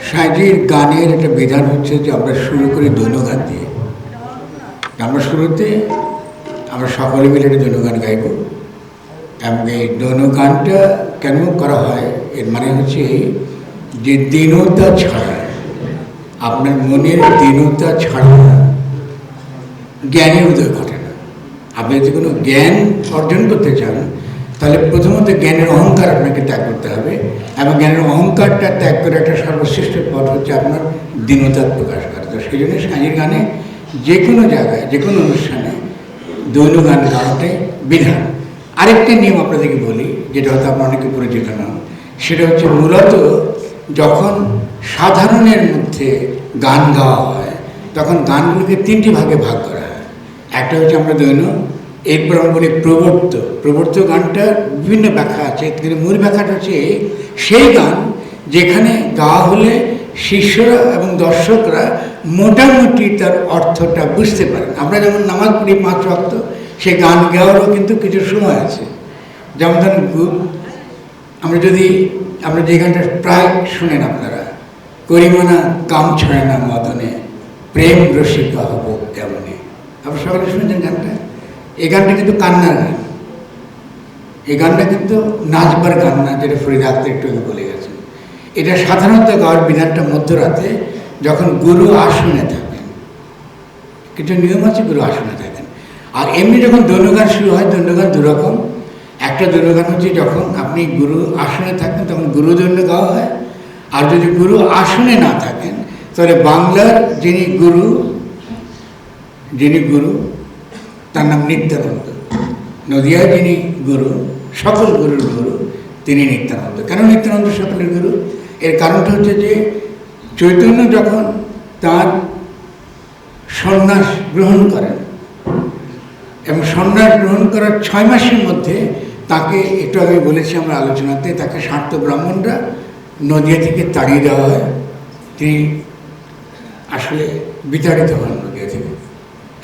সাঁজির গানের একটা বিধান হচ্ছে যে আমরা শুরু করি দৈনগান দিয়ে। আমরা শুরুতে আমরা সকলে মিলে একটা দৈনগান গাইব এবং এই দৈনগানটা কেন করা হয় এর মানে হচ্ছে যে দীনতা ছাড়া, আপনার মনের দীনতা ছাড়া জ্ঞানের উদয় ঘটে না। আপনি যদি কোনো জ্ঞান অর্জন করতে চান তাহলে প্রথমত জ্ঞানের অহংকার আপনাকে ত্যাগ করতে হবে এবং জ্ঞানের অহংকারটা ত্যাগ করে একটা সর্বশ্রেষ্ঠ পথ হচ্ছে আপনার দীনতার প্রকাশ করা। তো সেই জন্য সাঁজির গানে যে কোনো জায়গায় যে কোনো অনুষ্ঠানে দৈনগান গাওয়াটাই বিধান। আরেকটা নিয়ম আপনাদেরকে বলি, যেটা হয়তো আপনার অনেকে পরিচিত নন, সেটা হচ্ছে মূলত যখন সাধারণের মধ্যে গান গাওয়া হয় তখন গানগুলোকে তিনটি ভাগে ভাগ করা হয়। একটা হচ্ছে আমরা দৈন, এরপর আমরা বলি প্রবর্ত গানটার বিভিন্ন ব্যাখ্যা আছে, কিন্তু মূল ব্যাখ্যাটা হচ্ছে সেই গান যেখানে গাওয়া হলে শিষ্যরা এবং দর্শকরা মোটামুটি তার অর্থটা বুঝতে পারেন। আমরা যেমন নামাজ পড়ি 5 ওয়াক্ত, সেই গান গাওয়ারও কিন্তু কিছু সময় আছে। যেমন ধরেন আমরা যে গানটা প্রায় শুনেন আপনারা, করিমানা কাম ছয় না মদনে প্রেম রসিকা হব কেমনে, আপনারা সকলে শুনেছেন গানটা। এই গানটা কিন্তু কান্নার গান, এই গানটা কিন্তু নাচবার গান না, যেটা ফরিদা আক্তার একটু বলে গেছেন। এটা সাধারণত গাওয়ার বিধানটা মধ্যরাতে যখন গুরু আসনে থাকেন, কিছু নিয়ম আছে, গুরু আসনে থাকেন। আর এমনি যখন দৈনগান শুরু হয়, দৈনগান দুরকম। একটা দৈনগান হচ্ছে যখন আপনি গুরু আসনে থাকেন তখন গুরু দৈন্য গাওয়া হয়। আর যদি গুরু আসনে না থাকেন তাহলে বাংলার যিনি গুরু তার নাম নিত্যানন্দ, নদিয়ায় যিনি গুরু, সকল গুরুর গুরু, তিনি নিত্যানন্দ। কেন নিত্যানন্দ সকলের গুরু? এর কারণটা হচ্ছে যে চৈতন্য যখন তার সন্ন্যাস গ্রহণ করেন এবং সন্ন্যাস গ্রহণ করার 6 মাসের মধ্যে তাকে, একটু আগে বলেছি আমরা আলোচনাতে, তাকে শাক্ত ব্রাহ্মণরা নদিয়া থেকে তাড়িয়ে দেওয়া হয়। তিনি আসলে বিতাড়িত হন নদিয়া থেকে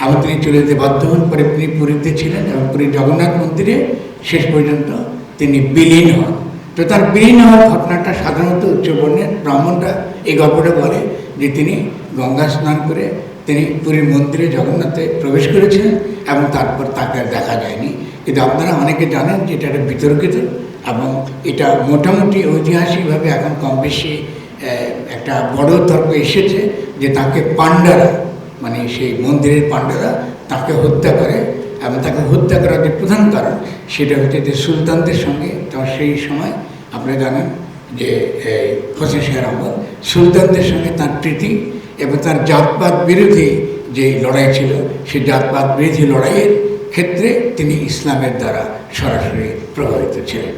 এবং তিনি চলে যেতে বাধ্য হন। পরে তিনি পুরীতে ছিলেন এবং পুরীর জগন্নাথ মন্দিরে শেষ পর্যন্ত তিনি বিলীন হন। তো তার বিলীন হওয়ার ঘটনাটা সাধারণত উচ্চবর্ণের ব্রাহ্মণরা এই গল্পটা বলে যে তিনি গঙ্গা স্নান করে তিনি পুরীর মন্দিরে জগন্নাথে প্রবেশ করেছিলেন এবং তারপর তাকে আর দেখা যায়নি। কিন্তু আপনারা অনেকে জানেন যে এটা একটা বিতর্কিত এবং এটা মোটামুটি ঐতিহাসিকভাবে এখন কম বেশি একটা বড় তর্ক এসেছে যে তাকে পাণ্ডারা, মানে সেই মন্দিরের পাণ্ডারা তাকে হত্যা করে এবং তাকে হত্যা করার যে প্রধান কারণ সেটা হচ্ছে যে সুলতানদের সঙ্গে, তখন সেই সময় আপনারা জানেন যে হোসেন শাহ আহমদ, সুলতানদের সঙ্গে তার প্রীতি এবং তার জাতপাত বিরোধী যে লড়াই ছিল, সেই জাতপাত বিরোধী লড়াইয়ের ক্ষেত্রে তিনি ইসলামের দ্বারা সরাসরি প্রভাবিত ছিলেন।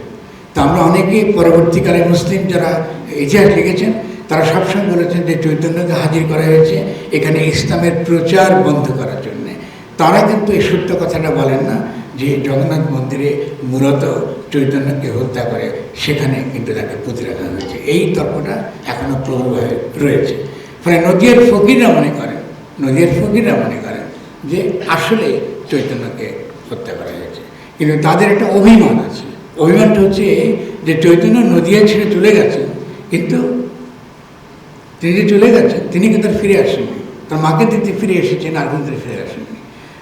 তা আমরা অনেকে পরবর্তীকালে মুসলিম যারা ইতিহাস লিখেছেন তারা সবসময় বলেছেন যে চৈতন্যকে হাজির করা হয়েছে এখানে ইসলামের প্রচার বন্ধ করার জন্য। তারা কিন্তু এই সত্য কথাটা বলেন না যে জগন্নাথ মন্দিরে মূলত চৈতন্যকে হত্যা করে সেখানে কিন্তু তাকে পুঁতে রাখা হয়েছে। এই তর্কটা এখনও প্রবলভাবে রয়েছে। ফলে নদিয়ার ফকিররা মনে করেন যে আসলে চৈতন্যকে হত্যা করা হয়েছে, কিন্তু তাদের একটা অভিমান আছে। অভিমানটা হচ্ছে যে চৈতন্য নদিয়া ছেড়ে চলে গেছেন, কিন্তু তিনি যে চলে গেছেন তিনি কিন্তু আর ফিরে আসেননি, তার মাকে দিতে ফিরে এসেছেন আর কিন্তু ফিরে আসেননি।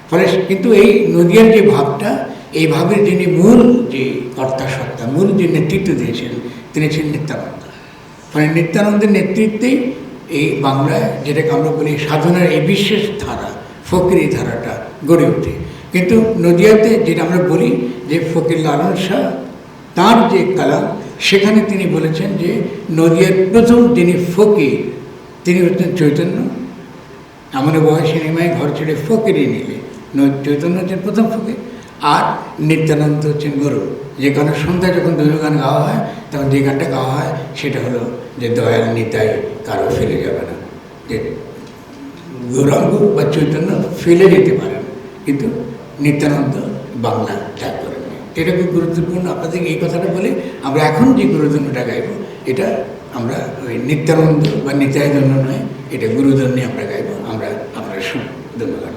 ফলে কিন্তু এই নদিয়ার যে ভাবটা, এই ভাবের যিনি মূল যে কর্তা সত্তা, মূল যে নেতৃত্ব দিয়েছেন তিনি ছিলেন নিত্যানন্দ। ফলে নিত্যানন্দের নেতৃত্বেই এই বাংলায় যেটাকে আমরা বলি সাধনার এই বিশেষ ধারা, ফকিরি ধারাটা গড়ে ওঠে। কিন্তু নদিয়াতে যেটা আমরা বলি যে ফকির লালন শাহ তাঁর যে কালাম, সেখানে তিনি বলেছেন যে নদিয়ার প্রথম যিনি ফকির তিনি হচ্ছেন চৈতন্য এমন বয়সে নিমাই ঘর ছেড়ে ফকিরই নিলে, চৈতন্য হচ্ছেন প্রথম ফকির, আর নিত্যানন্দ হচ্ছেন গুরু। যে গানের সন্ধ্যায় যখন দৈব গান গাওয়া হয়, তখন যে গানটা গাওয়া হয় সেটা হলো যে দয়াল নিতাই কারো ফেলে যাবে না, যে গৌরাঙ্গ বা চৈতন্য ফেলে যেতে পারে না, কিন্তু নিত্যানন্দ বাংলা ত্যাগ করেন। এটা খুব গুরুত্বপূর্ণ। আপনাদের এই কথাটা বলে আমরা এখন যে গুরুজন্যটা গাইব, এটা আমরা ওই নিত্যানন্দ বা নিতাই জন্য নয়, এটা গুরুজন্যে আমরা গাইব। আমরা আপনারা শুনুন। ধন্যবাদ।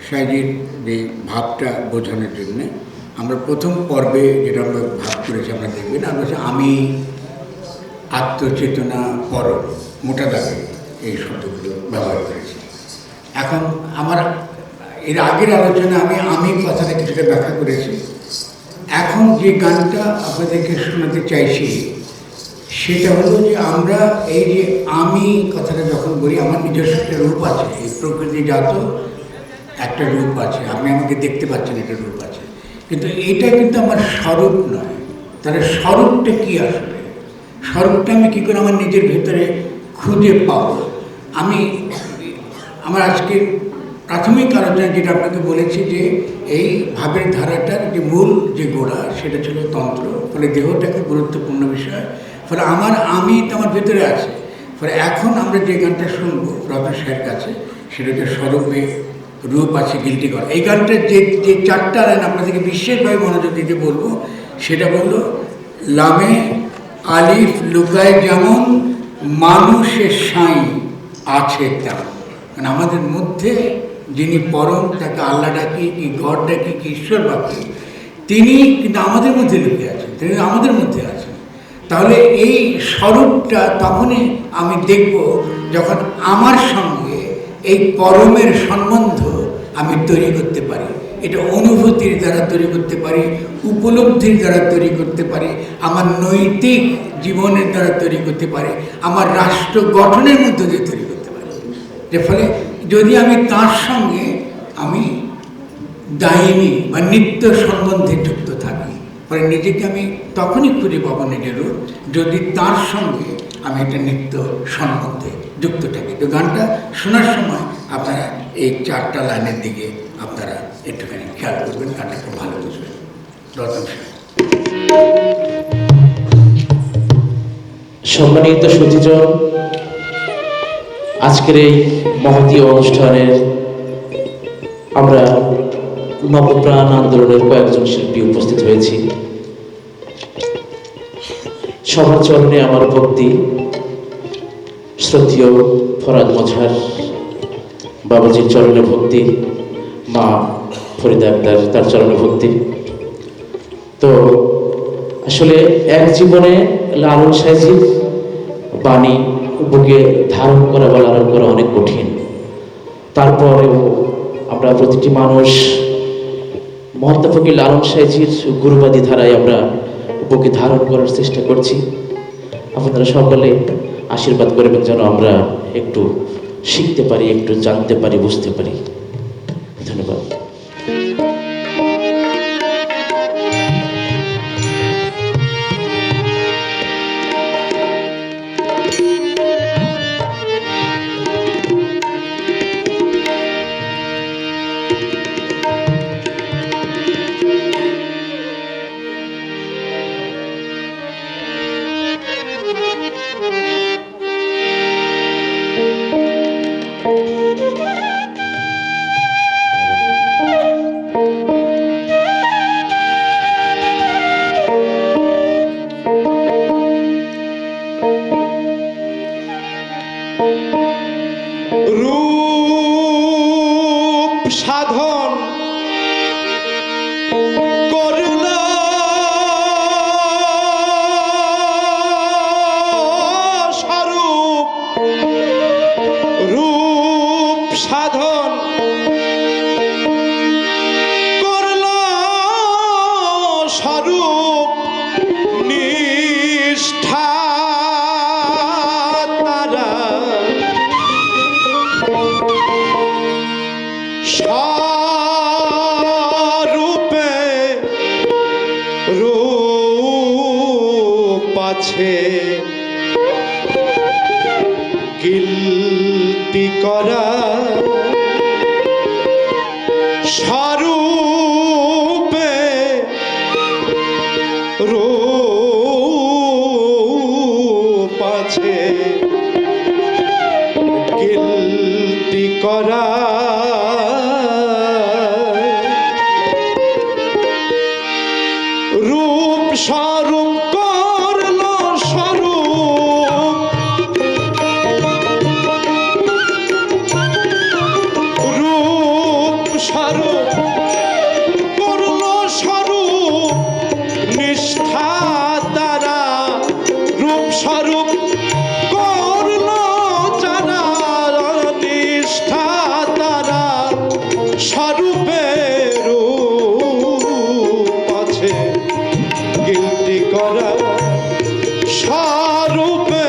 সাইজির যে ভাবটা বোঝানোর জন্য আমরা প্রথম পর্বে যেটা আমরা ভাব করেছি, আমরা দেখবেন আমরা হচ্ছে আমি, আত্মচেতনা, পর, মোটা দাগে এই শব্দগুলো ব্যবহার করেছি। এখন আমার এর আগের আলোচনা আমি কথাটা কিছুটা ব্যাখ্যা করেছি। এখন যে গানটা আপনাদেরকে শোনাতে চাইছি সেটা হলো যে আমরা এই যে আমি কথাটা যখন বলি, আমার নিজস্ব একটা রূপ আছে, এই প্রকৃতিজাত একটা রূপ আছে, আপনি আমাকে দেখতে পাচ্ছেন, একটা রূপ আছে, কিন্তু এটা কিন্তু আমার স্বরূপ নয়। তাহলে স্বরূপটা কী আসলে? স্বরূপটা আমি কী করে আমার নিজের ভেতরে খুঁজে পাব? আমার আজকে প্রাথমিক আলোচনা যেটা আপনাকে বলেছি যে এই ভাবের ধারাটার যে মূল যে গোড়া সেটা ছিল তন্ত্র, ফলে দেহটাকে গুরুত্বপূর্ণ বিষয়, ফলে আমি তো আমার ভেতরে আছে। ফলে এখন আমরা যে গানটা শুনবো রতন সাহের কাছে, সেটা হচ্ছে স্বরূপে রূপ আছে গিলটি করা। এই গানটার যে চারটা লাইন আপনাদেরকে বিশেষভাবে মনোযোগ দিতে বলবো, সেটা বললো লামে আলিফ লুকায় যেমন মানুষের সাঁই আছে তেমন। মানে আমাদের মধ্যে যিনি পরম, তাকে আল্লাহ ডাকি কি গড ডাকি কি ঈশ্বর ডাকি, তিনি কিন্তু আমাদের মধ্যে লুকিয়ে আছেন, তিনি আমাদের মধ্যে আছেন। তাহলে এই স্বরূপটা তখনই আমি দেখব যখন আমার সঙ্গে এই পরমের সম্বন্ধ আমি তৈরি করতে পারি। এটা অনুভূতির দ্বারা তৈরি করতে পারি, উপলব্ধির দ্বারা তৈরি করতে পারি, আমার নৈতিক জীবনের দ্বারা তৈরি করতে পারি, আমার রাষ্ট্র গঠনের মধ্যে দিয়ে তৈরি করতে পারি। যে ফলে যদি আমি তার সঙ্গে আমি দায়িনী বা নিত্য সম্বন্ধে যুক্ত থাকি, ফলে নিজেকে আমি তখনই খুঁজে পাবো নিজের রূপ, যদি তার সঙ্গে আমি একটা নিত্য সম্বন্ধে যুক্ত থাকি। তো গানটা শোনার সময় আপনারা এই চারটা লাইনের দিকে আপনারা একটুখানি খেয়াল করবেন, গানটা খুব ভালো বুঝবেন। রতন সাহেব। সম্মানিত সুধীজন, আজকের এই মহতী অনুষ্ঠানের আমরা নবপ্রাণ আন্দোলনের কয়েকজন শিল্পী উপস্থিত হয়েছি। সবার চরণে আমার ভক্তি, শ্রদ্ধেয় ফরাদ মজহার বাবাজির চরণে ভক্তি, মা ফরিদা আক্তার তার চরণে ভক্তি। তো আসলে এক জীবনে লালন সাহেজির বাণী বুকে ধারণ করা বা লালন করা অনেক কঠিন। তারপরেও আমরা প্রতিটি মানুষ মহাত্মা ফকির লালন সাহেজির গুরুবাদী ধারায় আমরা বুকে ধারণ করার চেষ্টা করছি। আপনারা সকলে আশীর্বাদ করবেন যেন আমরা একটু শিখতে পারি, একটু জানতে পারি, বুঝতে পারি। ধন্যবাদ। স্বরূপ নিষ্ঠা তারা স্বরূপে রূপ আছে গিলতি করা স্বরূপে রূপ আছে গিলতি করা রূপ স্বরূপ করল স্বরূপ রূপ স্বরূপ করল স্বরূপ নিষ্ঠা দ্বারা রূপ স্বরূপ করল যারা নিষ্ঠা দ্বারা স্বরূপে রূপ আছে গিলতি করা স্বরূপে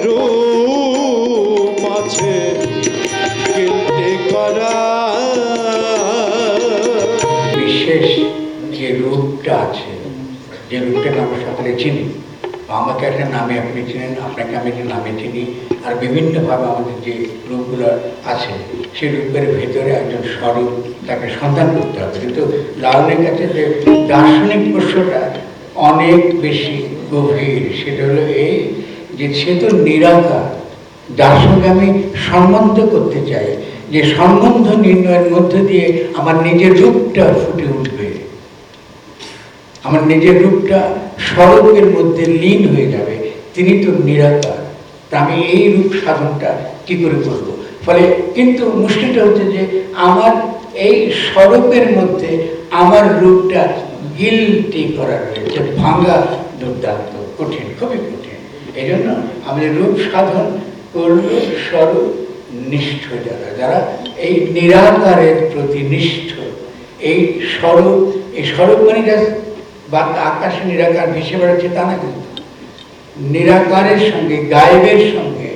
রূপ আছে গিলতি করা বিশেষ যে রূপটা আছে, যে রূপটাকে আমরা সকলে চিনি, আমাকে একটা নামে আপনি চিনেন, আপনাকে আমি একটা নামে চিনি, আর বিভিন্নভাবে আমাদের যে রূপগুলো আছে সেই রূপের ভেতরে একজন স্বরূপ তাকে সন্ধান করতে হবে। কিন্তু লালনের কাছে যে দার্শনিক প্রশ্নটা অনেক বেশি গভীর, সেটা হলো এই যে সে তো নিরাকার, যার সঙ্গে আমি সম্বন্ধ করতে চাই, যে সম্বন্ধ নির্ণয়ের মধ্য দিয়ে আমার নিজের রূপটা ফুটে উঠবে, আমার নিজের রূপটা স্বরূপের মধ্যে লীন হয়ে যাবে। তিনি তো নিরাকার, তা আমি এই রূপ সাধনটা কি করে করব? ফলে কিন্তু মুশকিলটা হচ্ছে যে আমার এই স্বরূপের মধ্যে আমার রূপটা গিলটি করা রয়েছে, ভাঙা দুর্দান্ত কঠিন, খুবই কঠিন। এই জন্য আমাদের রূপ সাধন করবে স্বরূপ নিষ্ঠ যারা, যারা এই নিরাকারের প্রতি নিষ্ঠ। এই স্বরূপ মানে বা আকাশে নিরাকার ভেসে বেড়াচ্ছে তা না, কিন্তু নিরাকারের সঙ্গে গায়েবের সঙ্গে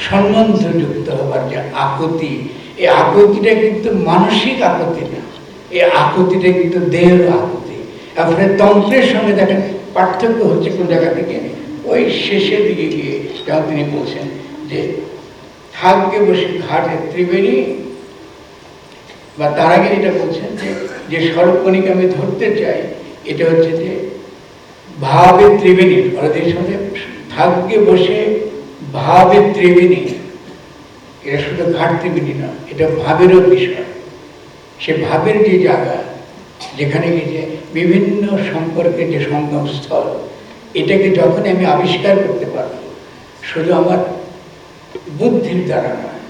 সম্বন্ধ যুক্ত হবার যে আকুতি, এই আকুতিটা কিন্তু মানসিক আকুতি না, এই আকুতিটা কিন্তু দেহের আকুতি। তারপরে তন্ত্রের সঙ্গে দেখেন পার্থক্য হচ্ছে কোন জায়গা থেকে, ওই শেষের দিকে গিয়ে যখন তিনি বলছেন যে থাকবে বসে ঘাটে ত্রিবেণী, বা তার আগে যেটা বলছেন যে স্বরূপকণিকে আমি ধরতে চাই, এটা হচ্ছে যে ভাবে ত্রিবেণী, অর্থাৎ সঙ্গে থাকবে বসে ভাবে ত্রিবেণী। এটা শুধু ঘাট ত্রিবেণী না, এটা ভাবেরও বিষয়। সে ভাবের যে জায়গা, যেখানে গিয়ে বিভিন্ন সম্পর্কের যে সঙ্গম স্থল, এটাকে যখন আমি আবিষ্কার করতে পারবো, শুধু আমার বুদ্ধির দ্বারা নয়,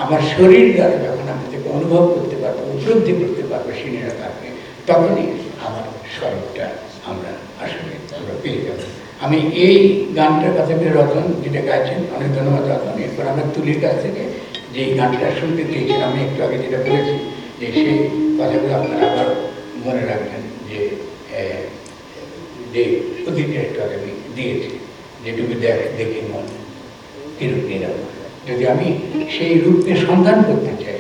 আমার শরীর দ্বারা যখন আমি তাকে অনুভব করতে পারবো, উপলব্ধি করতে পারবো সেই নিরাকারকে, তখনই আমার স্বরূপটা আমরা আসলে পেয়ে যাবো। আমি এই গানটার কথা বলে রতন যেটা গাইছেন, অনেক ধন্যবাদ রতন। এরপর আমরা তুলির কাছ থেকে যে এই গানটা শুনতে চেয়েছিলাম, আমি একটু আগে যেটা বলেছি, যে সেই কথাগুলো আপনারা আবার মনে রাখবেন, যে প্রতিটা একটু আগে আমি দিয়েছি, যেটুকু দেখি মন কিরূপ নিরাকার। যদি আমি সেই রূপকে সন্ধান করতে চাই,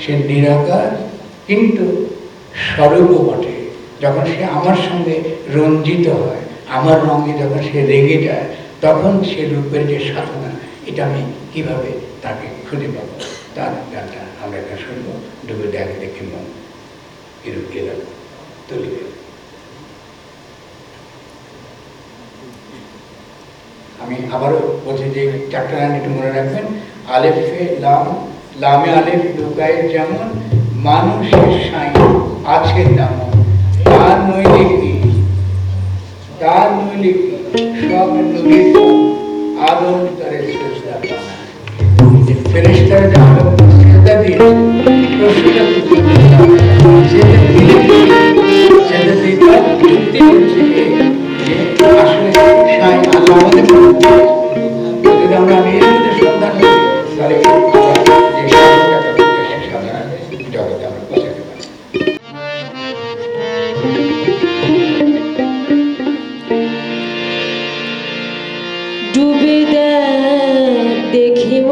সে নিরাকার কিন্তু স্বরূপ বটে। যখন সে আমার সঙ্গে রঞ্জিত হয়, আমার রঙে যখন সে রেগে যায়, তখন সে রূপের যে সাধনা, এটা আমি কিভাবে তাকে খুঁজে পাবো, তার গানটা আমরা এটা শুনবো। ডুবে দেখি মন কিরূপ নিরাকার তুলিবে। আমি আবারও বলছি যে চারটা লাইন একটু মনে রাখবেন। আলেফে লাম, লামে আলেফ লুকায় যেমন, মানুষের সাই আছে তেমন, তার নইলে কি সব নদীর আদম তারে শ্রেষ্ঠা বানায়। ফেরেশতারা যে আদম শ্রেষ্ঠা দিয়েছে, প্রশ্নটা সেটা দিয়ে যুক্তি হচ্ছে যে আসলে সাই আল্লাহ আমাদের যদি আমরা এর মধ্যে সন্ধান করি, তাহলে যে সাধনা জগতে আমরা পৌঁছাতে পারি। ডুবে দেখিব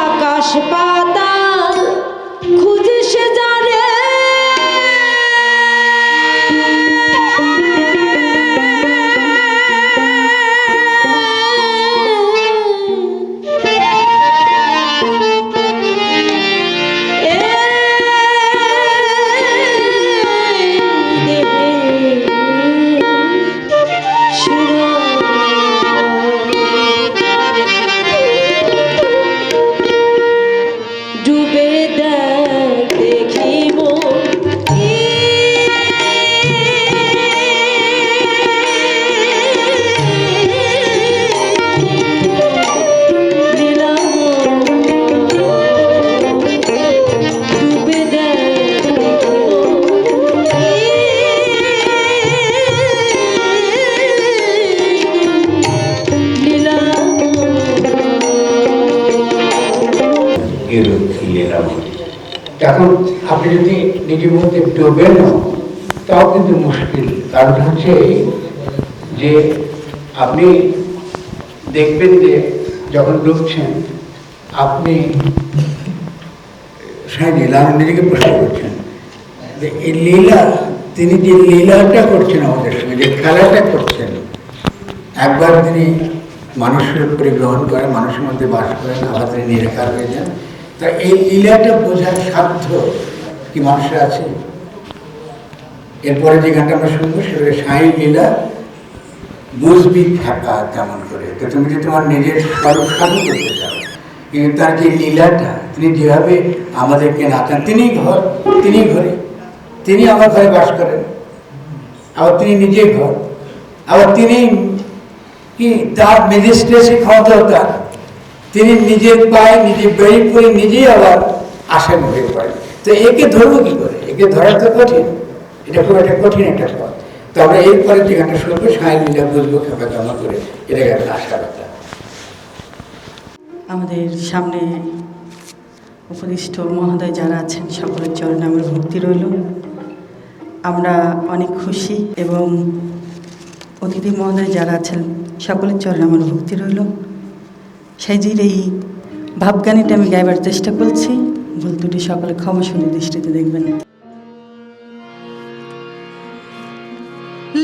আকাশ পাতাল খুঁজে সে যারে ডুবে দেখিব এখন আপনি যদি নিজের মধ্যে ডুবেন তাও কিন্তু মুশকিল। কারণ হচ্ছে যে আপনি দেখবেন যে যখন ডুবছেন আপনি লীলা নিজেকে প্রশ্ন করছেন যে এই লীলা, তিনি যে লীলাটা করছেন আমাদের সঙ্গে, যে খেলাটা করছেন, একবার তিনি মানুষের উপরে গ্রহণ করেন, মানুষের মধ্যে বাস করেন, আবার তিনি নিরাকার হয়ে যান। তা এই লীলাটা বোঝার সাধ্য কি মানুষের আছে? এরপরে যে গানটা আমরা শুনবো সেটা সাই লীলা বুঝবি থাকা কেমন করে। তো তুমি যে তোমার নিজের স্বরূপ সাধু করতে চাও, কিন্তু তার যে লীলাটা, তিনি যেভাবে আমাদেরকে নাচান, তিনি ঘর, তিনি ঘরে, তিনি আমার ঘরে বাস করেন, আবার তিনি নিজেই ঘর, আবার তিনি কি তার ম্যাজিস্ট্রেসি ক্ষমতাও তার, তিনি নিজের পায়ে নিজে বেরিয়ে করে নিজেই আবার আসেন হয়ে পড়েন। তো একে ধরবো কি করে? একে ধরা তো কঠিন, এটা খুব একটা কঠিন একটা পথ। তো আমরা এরপরে যে গানটা শুনবো সাই লীলা বুঝবো খেপা কেমন করে, এটা একটা আশা কথা। আমাদের সামনে উপদিষ্ট মহোদয় যারা আছেন সকলের চরণে আমার ভক্তি রইল। আমরা অনেক খুশি এবং অতিথি মহোদয় যারা আছেন সকলের চরণে আমার ভক্তি রইল। সেইজির এই ভাবগানিটা আমি গাইবার চেষ্টা করছি, ভুল ত্রুটি সকলে ক্ষমা সুন্দর দৃষ্টিতে দেখবেন।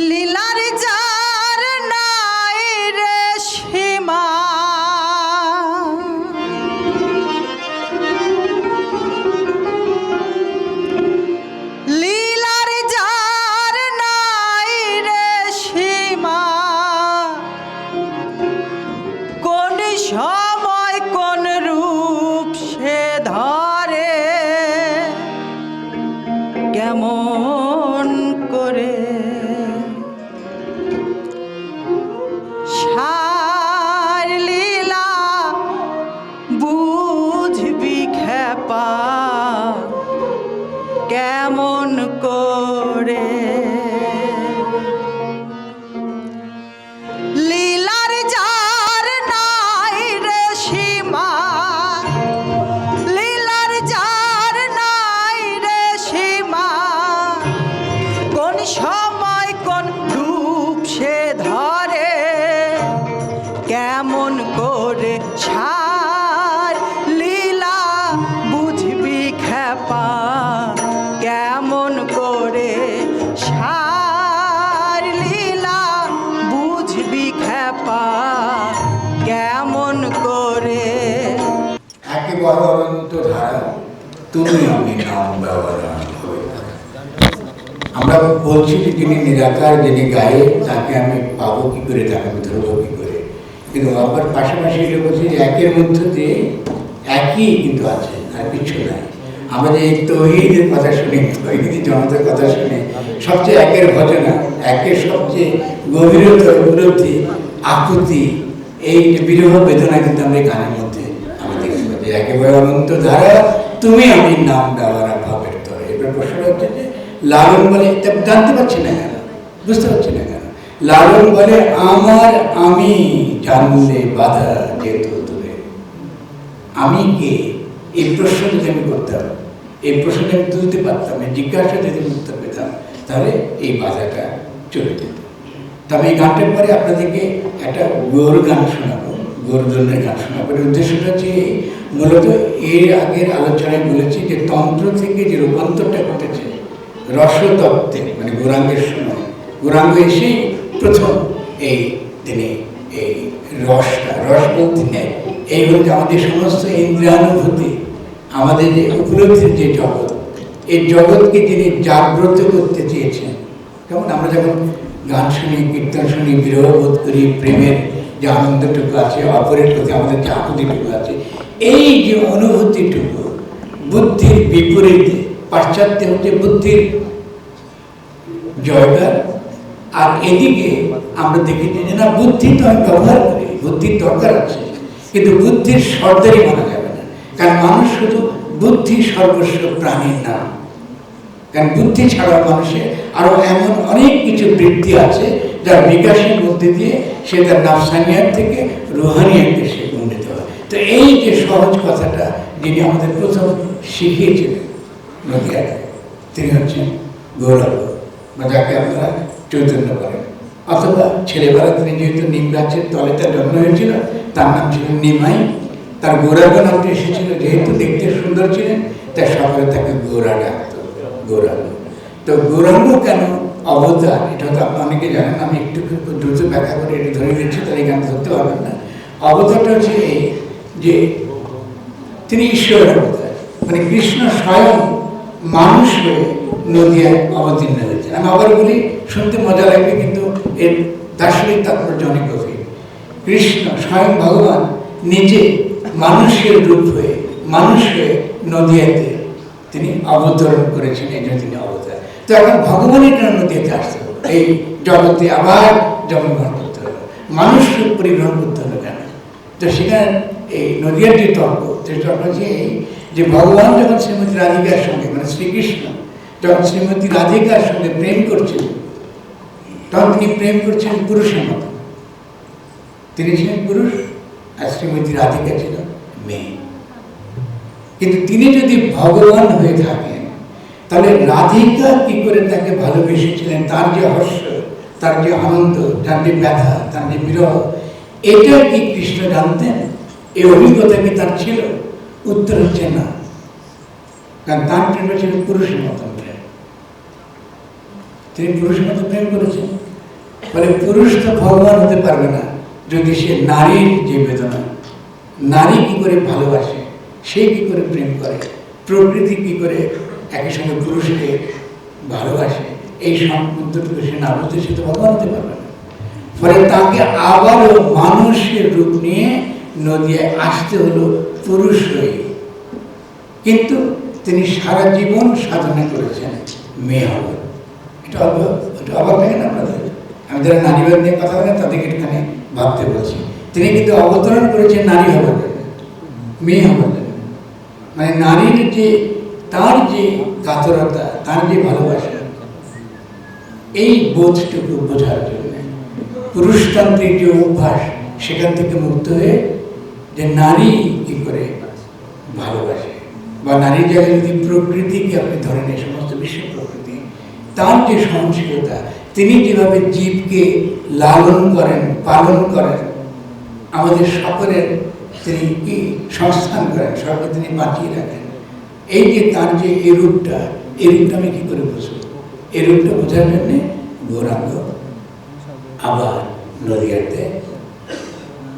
লীলার যার নাই রে সীমা, লীলার যার নাই রে সীমা, কোন সময় কোন রূপ সে ধরে, কেমন করে সার লীলা বুঝবি খেপা, কেমন করে লীলার যার নাই রে সীমা, লীলার যার নাই রে সীমা, কোন সময় কোন রূপ সে ধরে, কেমন করে সার লীলা বুঝবি খেপা, কেমন করে সার লীলা বুঝবি খেপা, কেমন করে। একেবারে অনন্ত ধারা তুমি আমি নাম ব্যবহার। আমরা বলছি যে যিনি নিরাকার, যিনি গায়ে, তাকে আমি পাবো কি করে, তাকে আমি ধরবো কি করে। কিন্তু আবার পাশাপাশি এটা বলছি যে একের মধ্যে দিয়ে একই কিন্তু আছে, আর কিছু নাই। আমাদের এই তৌহিদের কথা শুনি, তৌহিদি জনতার কথা শুনে সবচেয়ে একের ভজনা, একের সবচেয়ে গভীরতর উপলব্ধি, আকুতি, এই যে বিরহ বেদনা কিন্তু আমরা এই গানের মধ্যে আমি দেখতে পাচ্ছি। একেবারে অনন্ত ধারা তুমি আমি নাম দেওয়ার ভাবের তরে। এবার প্রশ্নটা হচ্ছে যে লালন বলে, জানতে পারছি না কেন, বুঝতে পারছি না কেন লালন বলে আমার আমি জানলে বাধা যেত দূরে। আমি কে, এই প্রশ্ন যদি আমি করতাম, এই প্রশ্নটা আমি তুলতে পারতাম, এই জিজ্ঞাসা যদি উত্তর পেতাম, তাহলে এই বাধাটা চলে যেত। তবে এই গানটার পরে আপনাদেরকে একটা গৌর গান শোনাবো, গৌরধনের গান শোনাবো। এর উদ্দেশ্যটা হচ্ছে মূলত এর আগের আলোচনায় বলেছি যে তন্ত্র থেকে যে রূপান্তরটা ঘটেছে রসতত্ত্বে, মানে গৌরাঙ্গের সময় গৌরাঙ্গ এসেই প্রথম এই তিনি এই রস বলতে এই বলতে আমাদের সমস্ত ইন্দ্রিয়ানুভূতি, আমাদের যে উপলব্ধির যে জগৎ, এই জগৎকে তিনি জাগ্রত করতে চেয়েছেন। যেমন আমরা যখন গান শুনি, কীর্তন শুনি, বিরহ বোধ করি, প্রেমের যে আনন্দটুকু আছে, অপরের প্রতি আমাদের যে আকুতিটুকু আছে, এই যে অনুভূতিটুকু বুদ্ধির বিপরীতে, পাশ্চাত্যে হচ্ছে বুদ্ধির জয়গার, আর এদিকে আমরা দেখেছি যে না, বুদ্ধি তো আমি ব্যবহার করি, বুদ্ধির দরকার আছে, কিন্তু বুদ্ধির সর্দারি মানা যাবে না। কারণ মানুষ শুধু বুদ্ধি সর্বস্ব প্রাণীর নাম। কারণ বুদ্ধি ছাড়া মানুষের আরো এমন অনেক কিছু বৃত্তি আছে যার বিকাশের মধ্যে দিয়ে সে তার নাফসানিয়াত থেকে রুহানিয়াতে সে উন্নীত হয়। তো এই যে সহজ কথাটা যিনি আমাদের প্রথম শিখিয়েছিলেন নদিয়ায়, তিনি হচ্ছেন গৌরাঙ্গ, বা যাকে আপনারা চৈতন্য বলেন। অথবা ছেলেবেলা তিনি যেহেতু নিম গাছের তলে তার জন্ম হয়েছিল, তার নাম ছিল নিমাই। তার গৌরাঙ্গ নামটি এসেছিল যেহেতু দেখতে সুন্দর ছিলেন, তাই সকলে তাকে গৌরা ডাকত, গৌরাঙ্গ। তো গৌরাঙ্গ কেন অবতার, এটা তো আপনি অনেকে জানেন, আমি একটু দ্রুত ব্যাখ্যা করে এটা ধরে দিচ্ছি, তাহলে এখানে ধরতে পারবেন না। অবতারটা হচ্ছে এই যে তিনি ঈশ্বরের অবতার, মানে কৃষ্ণ স্বয়ং মানুষ হয়ে নদিয়ায় অবতীর্ণ হয়েছেন। আমি আবার বলি, শুনতে মজা লাগবে, কিন্তু এর দার্শনিক তাৎপর্য অনেক গভীর। কৃষ্ণ স্বয়ং ভগবান নিজে মানুষের রূপ হয়ে, মানুষ হয়ে নদিয়াতে তিনি অবতরণ করেছেন, এই জন্য তিনি অবতার। তো এখন ভগবানের কেন নদিয়াতে আসতে হবে, এই জগতে আবার জন্মগ্রহণ করতে হবে, মানুষ রূপ পরিগ্রহণ করতে হবে কেন? তো সেখানে এই নদিয়ার যে তর্ক, সেই তর্ক হচ্ছে এই যে ভগবান যখন শ্রীমতী রাধিকার সঙ্গে, মানে শ্রীকৃষ্ণ যখন শ্রীমতী রাধিকার সঙ্গে প্রেম করছেন, তখন তিনি প্রেম করছেন পুরুষের মতো। তিনি ছিলেন পুরুষ আর শ্রীমতী রাধিকা ছিল মেয়ে। কিন্তু তিনি যদি ভগবান হয়ে থাকেন, তাহলে রাধিকা কি করে তাকে ভালোবেসেছিলেন, তার যে হর্ষ, তার যে আনন্দ, তার যে ব্যথা, তার যে বিরহ, এটা কি কৃষ্ণ জানতেন? এই অভিজ্ঞতা কি তার ছিল? উত্তর হচ্ছে না। কারণ তার প্রেমটা ছিল পুরুষের মতন প্রেম, তিনি পুরুষের মতো প্রেম করেছেন। ফলে পুরুষ তো ভগবান হতে পারবে না যদি সে নারীর যে বেদনা, নারী কি করে ভালোবাসে, সে কি করে প্রেম করে, প্রকৃতি কি করে একই সঙ্গে পুরুষকে ভালোবাসে, এই সম্পর্কটুকু সে না বুঝতে, সে তো ভগবান হতে পারবে না। ফলে তাকে আবারও মানুষের রূপ নিয়ে নদিয়ায় আসতে হলো পুরুষ হয়ে। কিন্তু তিনি সারা জীবন সাধনা করেছেন মেয়ে হবার। এটা অবাক লাগে না আপনাদের? আমি যারা নারীবাদ নিয়ে কথা বলেন তাদেরকে এখানে ভাবতে বলছি। তিনি কিন্তু অবতরণ করেছেন নারী হবার জন্য, মেয়ে হবার জন্য। মানে নারীর যে তার যে কাতরতা, তার যে ভালোবাসা, এই বোধটুকু বোঝার জন্য পুরুষতান্ত্রিক যে অভ্যাস, সেখান থেকে মুক্ত হয়ে যে নারী কি করে ভালোবাসে, বা নারীর জায়গায় যদি প্রকৃতিকে আপনি ধরেন, এই সমস্ত বিশ্ব প্রকৃতি, তার যে সহনশীলতা, তিনি যেভাবে জীবকে লালন করেন, পালন করেন, আমাদের সকলের তিনি কি সংস্থান করেন, সবকে তিনি বাঁচিয়ে রাখেন, এই যে তার যে এই রূপটা আমি কি করে বুঝবো? এই রূপটা বোঝার জন্যে গৌরাঙ্গ আবার নদিয়াতে,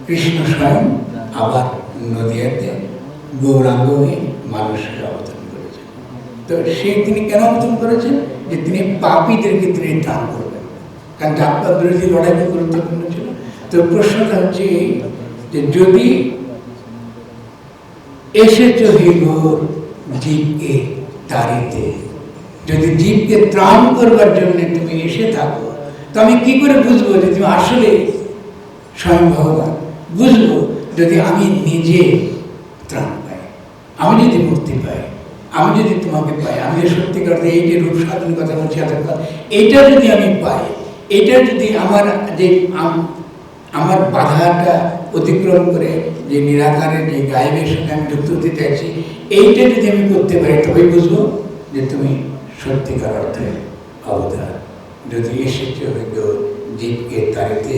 কৃষ্ণ স্বয়ং আবার নদিয়াতে গৌরাঙ্গ হয়ে মানুষকে অবতরণ করেছেন। তো তিনি কেন অবতরণ করেছেন? যে তিনি পাপীদেরকে তিনি দান করবেন, কারণ জাতপাত বিরোধী লড়াই খুব গুরুত্বপূর্ণ ছিল। তো প্রশ্নটা হচ্ছে যে যদি এসেছ হে গৌর জীবকে তাড়িতে। যদি জীবকে ত্রাণ করবার জন্য তুমি এসে থাকো, তো আমি কি করে বুঝবো যে তুমি আসলে স্বয়ং ভগবান? বুঝবো যদি আমি নিজে ত্রাণ পাই, আমি যদি মুক্তি পাই, আমি যদি তোমাকে পাই, আমি যে সত্যিকার এই যে রূপ সাধন কথা বলছি এইটা যদি আমি পাই, এটা যদি আমার যে আমার বাধাটা অতিক্রম করে যে নিরাকারের যে গায়েবের সঙ্গে আমি যুক্ত হতে চাইছি, এইটা যদি আমি করতে পারি, তবেই বুঝবো যে তুমি সত্যিকার অর্থে অবতার। যদি এসেছে হয়তো জীবকে তাড়িতে,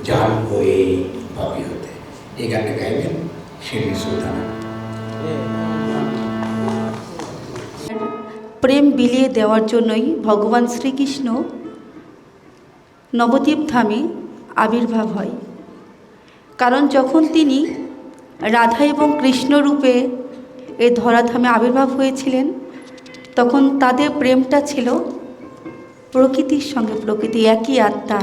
জানবো এই ভাবি হতে। এই গানটা গাইবেন শিরনি সুলতানা। প্রেম বিলিয়ে দেওয়ার জন্যই ভগবান শ্রীকৃষ্ণ নবদ্বীপ ধামে আবির্ভাব হয়। কারণ যখন তিনি রাধা এবং কৃষ্ণ রূপে এই ধরাধামে আবির্ভাব হয়েছিলেন, তখন তাদের প্রেমটা ছিল প্রকৃতির সঙ্গে। প্রকৃতি একই আত্মা,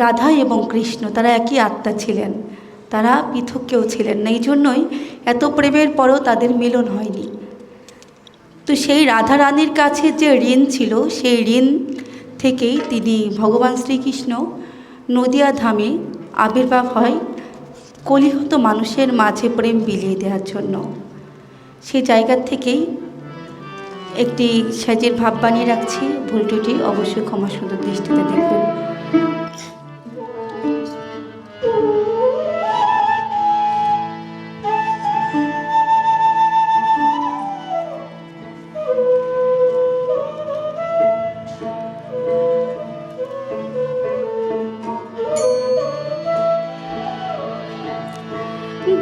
রাধা এবং কৃষ্ণ তারা একই আত্মা ছিলেন, তারা পৃথক কেউ ছিলেন না। এই জন্যই এত প্রেমের পরেও তাদের মিলন হয়নি। তো সেই রাধা রানীর কাছে যে ঋণ ছিল, সেই ঋণ থেকেই তিনি ভগবান শ্রীকৃষ্ণ নদিয়া ধামে আবির্ভাব হয় কলিহত মানুষের মাঝে প্রেম বিলিয়ে দেওয়ার জন্য। সেই জায়গা থেকেই একটি সাজের ভাব বানিয়ে রাখছি। ভুল ত্রুটি অবশ্যই ক্ষমা সুন্দর দৃষ্টিতে দেখবেন।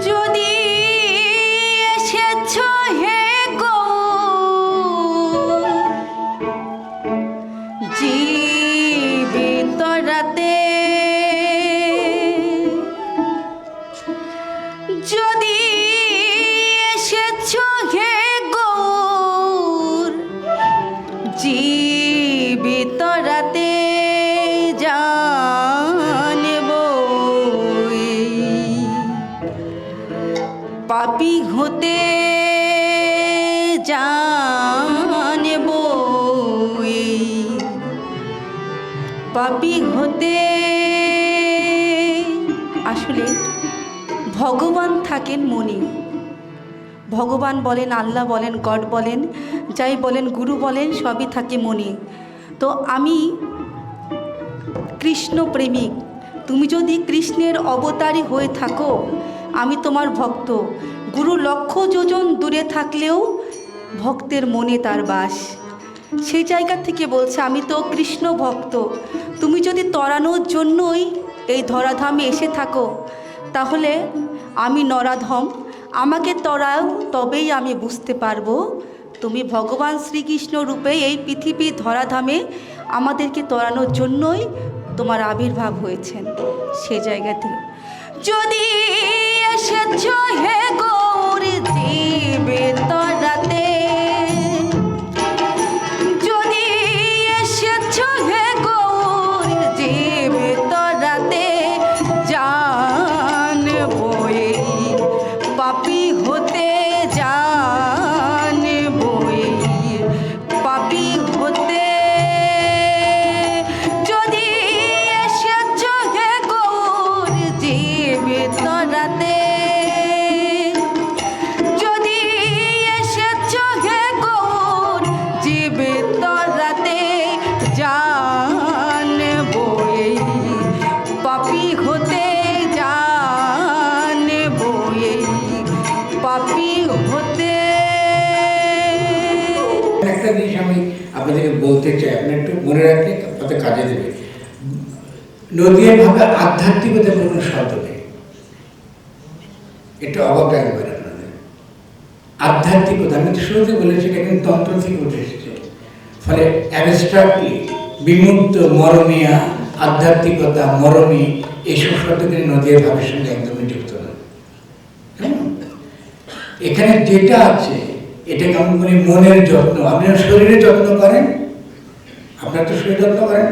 যদি এসেছ হে গো জীবিত রাতে, যদি এসেছ হে গৌর জীবিত রাতে, পাপী হতে জানব, পাপী হতে। আসলে ভগবান থাকেন মনে। ভগবান বলেন, আল্লাহ বলেন, গড বলেন, যাই বলেন, গুরু বলেন, সবই থাকে মনে। তো আমি কৃষ্ণ প্রেমিক। তুমি যদি কৃষ্ণের অবতারী হয়ে থাকো, আমি তোমার ভক্ত। গুরু লক্ষ যোজন দূরে থাকলেও ভক্তের মনে তার বাস। সেই জায়গা থেকে বলছে, আমি তো কৃষ্ণ ভক্ত। তুমি যদি তরানোর জন্যই এই ধরাধামে এসে থাকো, তাহলে আমি নরাধম, আমাকে তরাও, তবেই আমি বুঝতে পারবো তুমি ভগবান শ্রীকৃষ্ণ রূপে এই পৃথিবীর ধরাধামে আমাদেরকে তরানোর জন্যই তোমার আবির্ভাব হয়েছেন। সে জায়গা থেকে যদি এসেছ হে গৌর জীবিত রাতে, যদি এসেছ হে গৌর জীবিত রাতে, জানবো এই পাপী হতে, জানবো এই পাপী হতে। যদি এসেছ হে গৌর জীবিত রাতে, যদি এসেছ হে গৌর জীবিত রাতে, জানবো এই পাপী হতে, জানবো এই পাপী হতে। একটা জিনিস আমি আপনাদেরকে বলতে চাই, আপনি একটু মনে রাখলে আপনাদের কাজে দেবে। নদিয়া ভাবে আধ্যাত্মিকতা কোনো শব্দ নেই, এটা অবাক একবার আপনাদের। আধ্যাত্মিকতা আমি তো শুরুতে বলেছি, এটা কিন্তু তন্ত্র থেকে উঠে এসেছে। ফলে অ্যাবস্ট্রাক্টলি বিমুক্ত, মরমিয়া, আধ্যাত্মিকতা, মরমী, এইসব শব্দ কিন্তু নদিয়া ভাবের সঙ্গে একদমই যুক্ত নয়। এখানে যেটা আছে এটা কেমন করে মনের যত্ন। আপনি শরীরের যত্ন করেন, আপনার তো শরীর যত্ন করেন,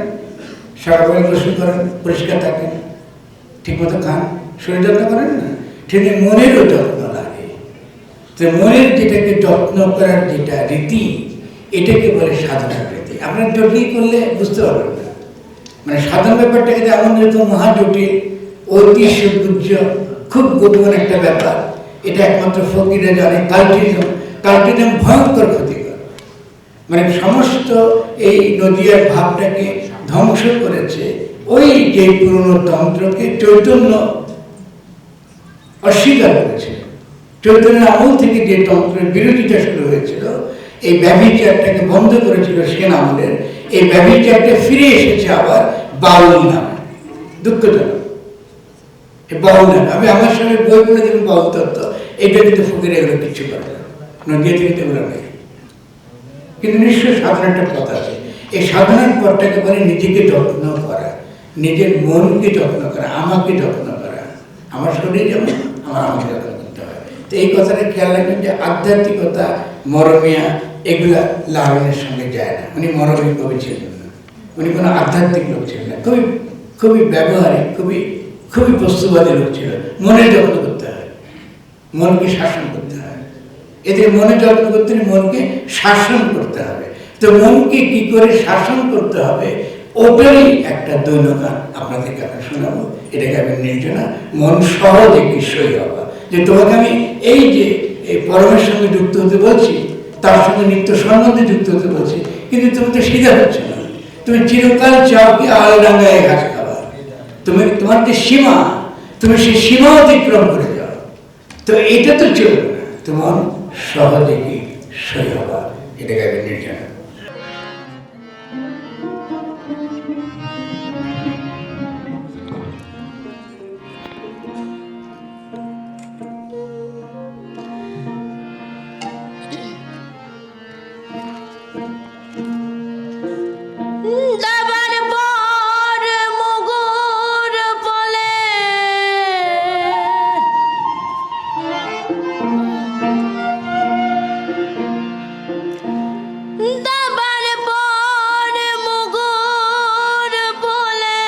সকালবেলা গোসল করেন, পরিষ্কার থাকেন, ঠিক মতো খান, শরীর যত্ন করেন না, ঠিক মনেরও যত্ন লাগে। তো মনের যেটাকে যত্ন করার যেটা রীতি, এটাকে বলে সাধনার রীতি। আপনার জটিল করলে বুঝতে পারবেন না। মানে সাধন ব্যাপারটাকে এমন যেহেতু মহাজটিল, অতি সুগুহ্য, খুব গোপন একটা ব্যাপার। এটা একমাত্র ফকিরা জানে। কাল্টিজম ভয়ঙ্কর ক্ষতিকর, মানে সমস্ত এই নদিয়ার ভাবটাকে ধ্বংস করেছে ওই যে পুরনো তন্ত্রকে চৈতন্য অস্বীকার করেছে। চৈতন্যের আমল থেকে যে তন্ত্রের বিরোধিতা শুরু হয়েছিল, এই ব্যভিচারটাকে বন্ধ করেছিল সেন আমলের, এই ব্যভিচারটা ফিরে এসেছে আবার বাউল নামে। দুঃখজনক এই বাউল নামে। আমি আমার সঙ্গে বই পড়ে দেখুন বাউল তত্ত্ব, এটা কিন্তু ফকিরা এগুলো কিচ্ছু করে না, নদিয়া থেকে এগুলো নেই। কিন্তু নিশ্চয় সাধনার পথ আছে। এই সাধনার পথটাকে বলে নিজেকে যত্ন করা, নিজের মনকে যত্ন করা, আমাকে যত্ন করা। আমার শরীর যেমন আমাকে যত্ন করতে হয়। তো এই কথাটা খেয়াল রাখবেন যে আধ্যাত্মিকতা, মরমিয়া, এগুলা লালনের সঙ্গে যায় না। উনি মরমী কবি ছিলেন না, উনি কোনো আধ্যাত্মিক লোক ছিলেন না, খুবই ব্যবহারিক, খুবই বস্তুবাদী লোক ছিলেন। মনের যত্ন করতে হয়, মনকে শাসন করতে হয়। এদের মনে যত্ন করতে হলে মনকে শাসন করতে হবে। তো মনকে কি করে শাসন করতে হবে, ওটারই একটা দৈনগান আপনাদের কাছে শোনাবো। এটাকে আমি নির্জনা, মন সহজে কিশোরী হবা। যে তোমাকে আমি এই যে এই পরমের সঙ্গে যুক্ত হতে বলছি, তার সঙ্গে নিত্য সম্বন্ধে যুক্ত হতে বলছি, কিন্তু তুমি তো সিধা হচ্ছে না। তুমি চিরকাল চাও কি আলডাঙ্গায় ঘাস খাওয়া। তোমার যে সীমা, তুমি সেই সীমা অতিক্রম করে যাও। তো এটা তো চলবে না। তোমার সহজে কি সই হবা, এটাকে আমি নির্জনা। দাবার পর মুগুর বলে দাবার পর মুগুর বলে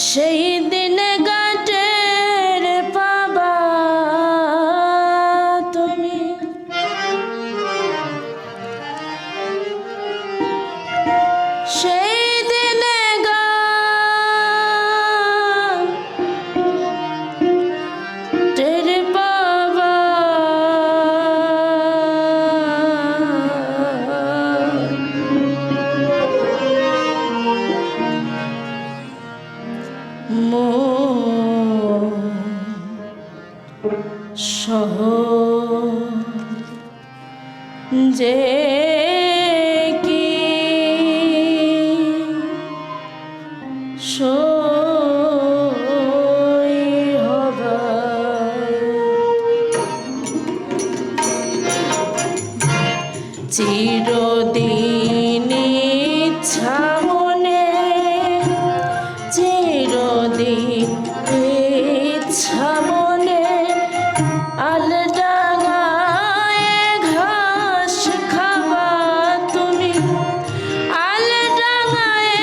সেই দিনে গাটের পাবা তুমি, সেই দিনে গাটের পাবা যে কি সই হবা, চিরদিন ইচ্ছা মনে, চিরদিন ইচ্ছা মনে আলডাঙ্গায় ঘাস খাবা তুমি, আলডাঙ্গায়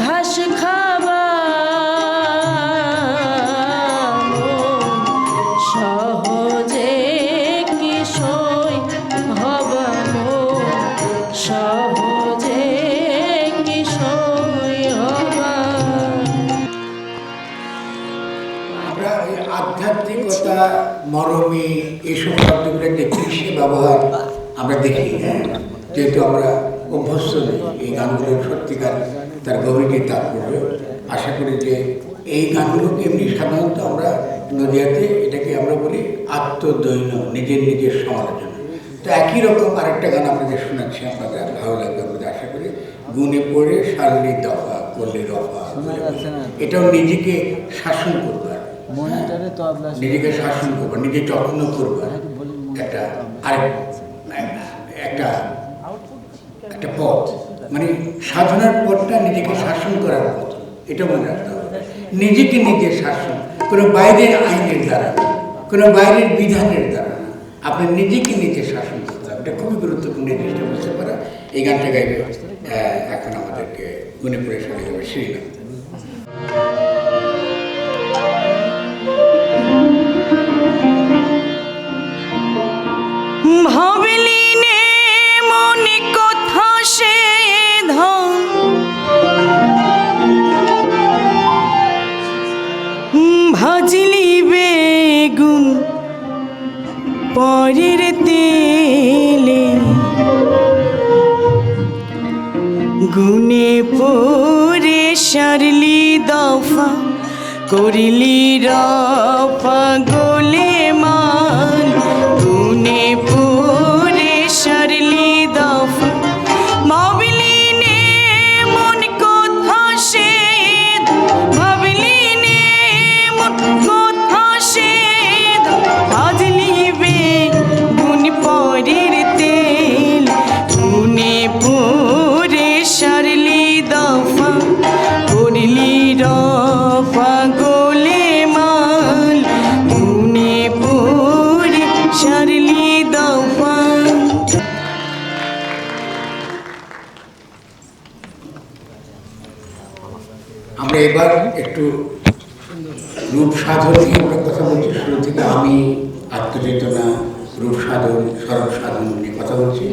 ঘাস খাবা। সহজে কি সই হবা, সহজে কি সই হবা। আমরা ওই আধ্যাত্মিকতা, মরমী, এইসব শব্দগুলো যে কৃষি ব্যবহার আমরা দেখি, হ্যাঁ, যেহেতু আমরা অভ্যস্ত নেই এই গানগুলোর সত্যিকার তার গভীর তাৎপর্য। আশা করি যে এই গানগুলোকে এমনি সাধারণত আমরা নদিয়াতে এটাকে আমরা বলি আত্মদৈন্য, নিজের সমালোচনা। তো একই রকম আরেকটা গান আপনাদের শোনাচ্ছি, আপনাদের ভালো লাগবে আমাদের আশা করি। গুনে পড়ে সারলি দফা করলে রফা, এটাও নিজেকে শাসন করবার, নিজেকে শাসন করবার, নিজে যত্ন করবার একটা একটা পথ। মানে সাধনার পথটা নিজেকে শাসন করার পথ, এটা মনে রাখতে হবে। নিজেকে নিজে শাসন, কোনো বাইরের আইনের দ্বারা, কোনো বাইরের বিধানের দ্বারা, আপনার নিজেকে নিজে শাসন করতে হবে। এটা খুবই গুরুত্বপূর্ণ জিনিসটা বুঝতে পারা। এই গানটা গাইবে এখন আমাদেরকে গুনে পড়ে সারিয়ে দেবে শ্রীনাথ। ভাবলি নে মনে কথা সে ধন ভাজলি বেগুন পরের তেলে গুনে পরে সারলি দফা করিলি রফা গোলে মান গুনে পরে সারলি দফা ভাবলি নে মন কথা সে ভাবলি নে মন কথা সে ভাজলি বেগুন পরের তেল গুনে পরে সারলি দফা করলি রফা গোলে মাল গুনে পরে সারলি দফা। আমরা এবার একটু রূপ সাধন নিয়ে আমরা কথা বলছি। শুরু থেকে আমি আত্মচেতনা, রূপ সাধন, স্বরূপ সাধন নিয়ে কথা বলছি।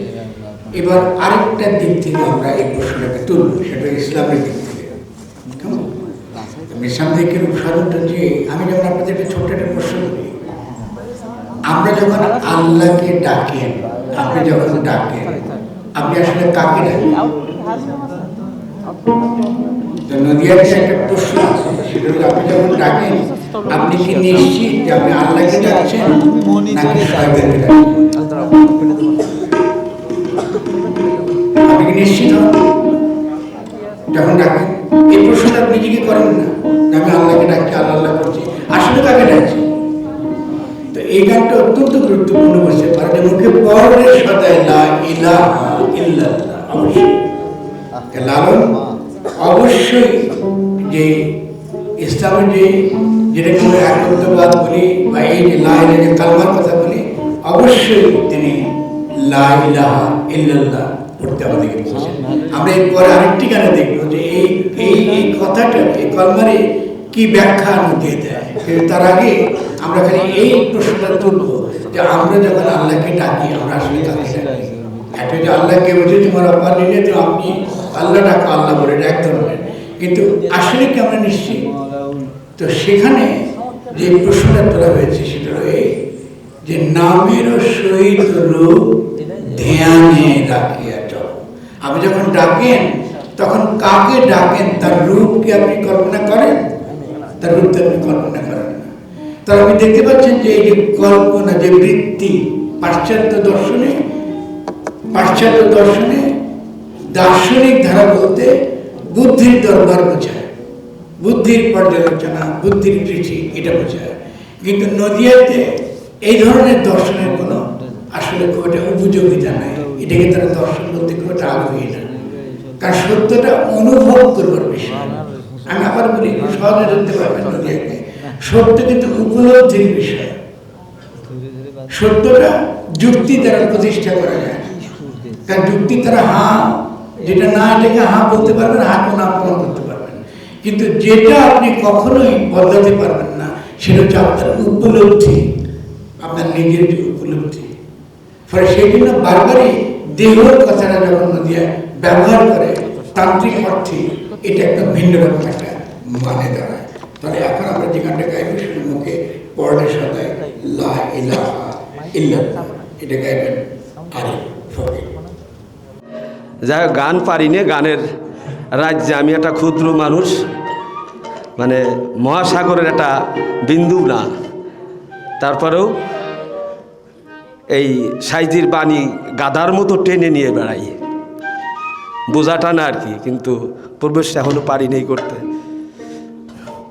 এবার আরেকটা দিক থেকে আমরা এই প্রশ্নটাকে তুলব, সেটা ইসলামের দিক থেকে। কেমন? ইসলাম থেকে রূপ সাধনটা যে আমি যেমন আপনাদের একটা ছোট্ট একটা প্রশ্ন করি, আমরা যখন আল্লাহকে ডাকেন, আপনি যখন ডাকেন, আপনি আসলে কাকে ডাকেন? নদিয়াতে একটা প্রশ্ন আছে, সেটা হলো আপনি যখন ডাকেন আপনি কি নিশ্চিত যে আপনি আল্লাহকে ডাকছেন নাকি শয়তানকে ডাকছেন? আপনি কি নিশ্চিত হন যখন ডাকেন? এই প্রশ্নটা আপনি নিজেকে করেন না যে আমি আল্লাহকে ডাকছি, আল্লাহ আল্লাহ করছি, আসলে কাকে ডাকছি? তো এই গানটা অত্যন্ত গুরুত্বপূর্ণ বলছে, কারণ মুখে পড়লে সদাই লা ইলাহা ইল্লাল্লাহ, অবশ্যই লালন অবশ্যই যে ইসলামের যে যেটাকে আমরা একত্ববাদ বলি বা এই যে লা ইলাহা যে কালমার কথা বলি, অবশ্যই তিনি লা ইলাহা ইল্লাল্লাহ পড়তে আমাদেরকে বলছেন। আমরা এরপরে আরেকটি গানে দেখবো যে এই এই এই কথাটা এই কলমারে কি ব্যাখ্যা দিয়ে দেয়। কিন্তু তার আগে আমরা খালি এই প্রশ্নটা তুলবো যে আমরা যখন আল্লাহকে ডাকি আমরা আসলে কাকে ডাকি? একটা যে আল্লাহকে বলছে তোমার আব্বা নিলে তো আপনি আল্লাহ ডাকো, আল্লাহ বলে এক ধরনের, কিন্তু আসলে কি আমরা নিশ্চিত? তো সেখানে যে প্রশ্নটা তোলা হয়েছে সেটা হলো এই যে নামেরও সহিত রূপ ধ্যানে রাখিয়া চল। আপনি যখন ডাকেন তখন কাকে ডাকেন তার রূপ কি আপনি কল্পনা করেন? তার রূপ আপনি কল্পনা করেন না। তো আপনি দেখতে পাচ্ছেন যে এই যে কল্পনা, যে বৃত্তি, পাশ্চাত্য দর্শনে দার্শনিক ধারা বলতে বুদ্ধির দরবার বোঝায়, বুদ্ধির পর্যালোচনা, বুদ্ধির কৃষি, এটা বোঝায়। কিন্তু নদিয়াতে এই ধরনের দর্শনের কোনো আসলে খুব একটা উপযোগিতা নাই, এটাকে তারা দর্শন বলতে খুব একটা আগ্রহী না, কারণ সত্যটা অনুভব করবার বিষয়। আমি আবার বলি, সহজে ধরতে পারবেন নদিয়াকে, সত্য কিন্তু উপলব্ধির বিষয়। সত্যটা যুক্তি দ্বারা প্রতিষ্ঠা করা যায়, কারণ যুক্তি তারা হ্যাঁ যেটা না এটাকে হ্যাঁ বলতে পারবেন, হ্যাঁ কোনো আপন করতে পারবেন, কিন্তু যেটা আপনি কখনোই বদলাতে পারবেন না সেটা হচ্ছে আপনার উপলব্ধি, আপনার নিজের যে উপলব্ধি। ফলে সেই জন্য বারবারই দেহর কথাটা যখন নদিয়া ব্যবহার করে তান্ত্রিক অর্থে, এটা একটা ভিন্ন রকম একটা মানে দাঁড়ায়। তাহলে এখন আমরা যে গানটা গাইবো সেটা মুখে পড়লে সদাই লা ইলাহা ইল্লাল্লাহ, এটা গাইবেন আরিফ ফকির। যাই হোক, গান পারি না, গানের রাজ্যে আমি একটা ক্ষুদ্র মানুষ, মানে মহাসাগরের একটা বিন্দু না। তারপরেও এই সাইজির বাণী গাধার মতো টেনে নিয়ে বেড়াই, বোঝাটা না আর কি, কিন্তু প্রবেশ এখনও পারি নেই করতে।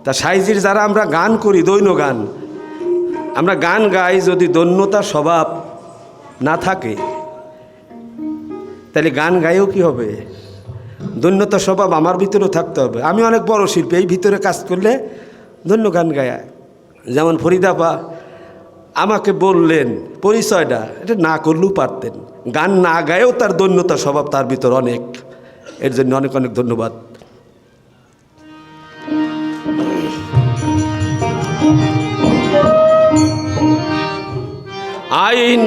তা সাইজির যারা আমরা গান করি, দৈন্য গান, আমরা গান গাই, যদি দৈন্যতার স্বভাব না থাকে তাহলে গান গাইও কি হবে? দৈন্যতার স্বভাব আমার ভিতরেও থাকতে হবে। আমি অনেক বড় শিল্পী, এই ভিতরে কাজ করলে দৈন্য গান গায়। যেমন ফরিদাপা আমাকে বললেন পরিচয়টা, এটা না করলেও পারতেন, গান না গায়েও তার দৈন্যতার স্বভাব তার ভিতর অনেক। এর জন্য অনেক অনেক ধন্যবাদ। আইন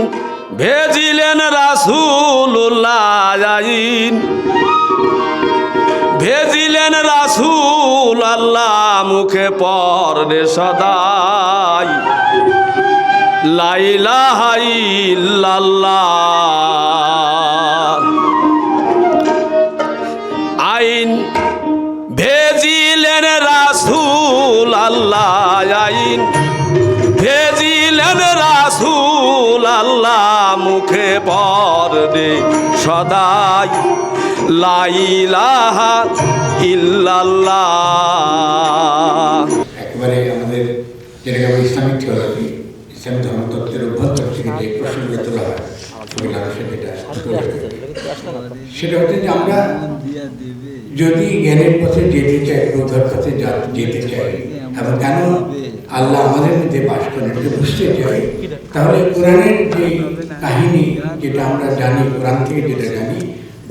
ভেজিলেন রাসূলুল্লাহ আইন, ভেজিলেন রাসূল আল্লাহ মুখে পড়ে সদাই লা ইলাহা ইল্লাল্লাহ। আইন ভেজিলেন রাসূল আল্লাহ আইন, ভেজিলেন রাসূল আল্লাহ মুখে পড়ে সদাই লা ইলাহা ইল্লাল্লাহ। একেবারে আমাদের যেটাকে আমরা ইসলামিক থিওলজি, ইসলাম ধর্মতত্ত্বের অভ্যন্তর থেকে যে প্রসঙ্গে তোলা হয়, সেটা হচ্ছে যে আমরা যদি জ্ঞানের পথে যেতে চাই, বোধার পথে যেতে চাই, এবং কেন আল্লাহ আমাদের মধ্যে বাস করেন এটা বুঝতে চাই, তাহলে কোরআনের যে কাহিনী যেটা আমরা জানি, কোরআন থেকে যেটা জানি,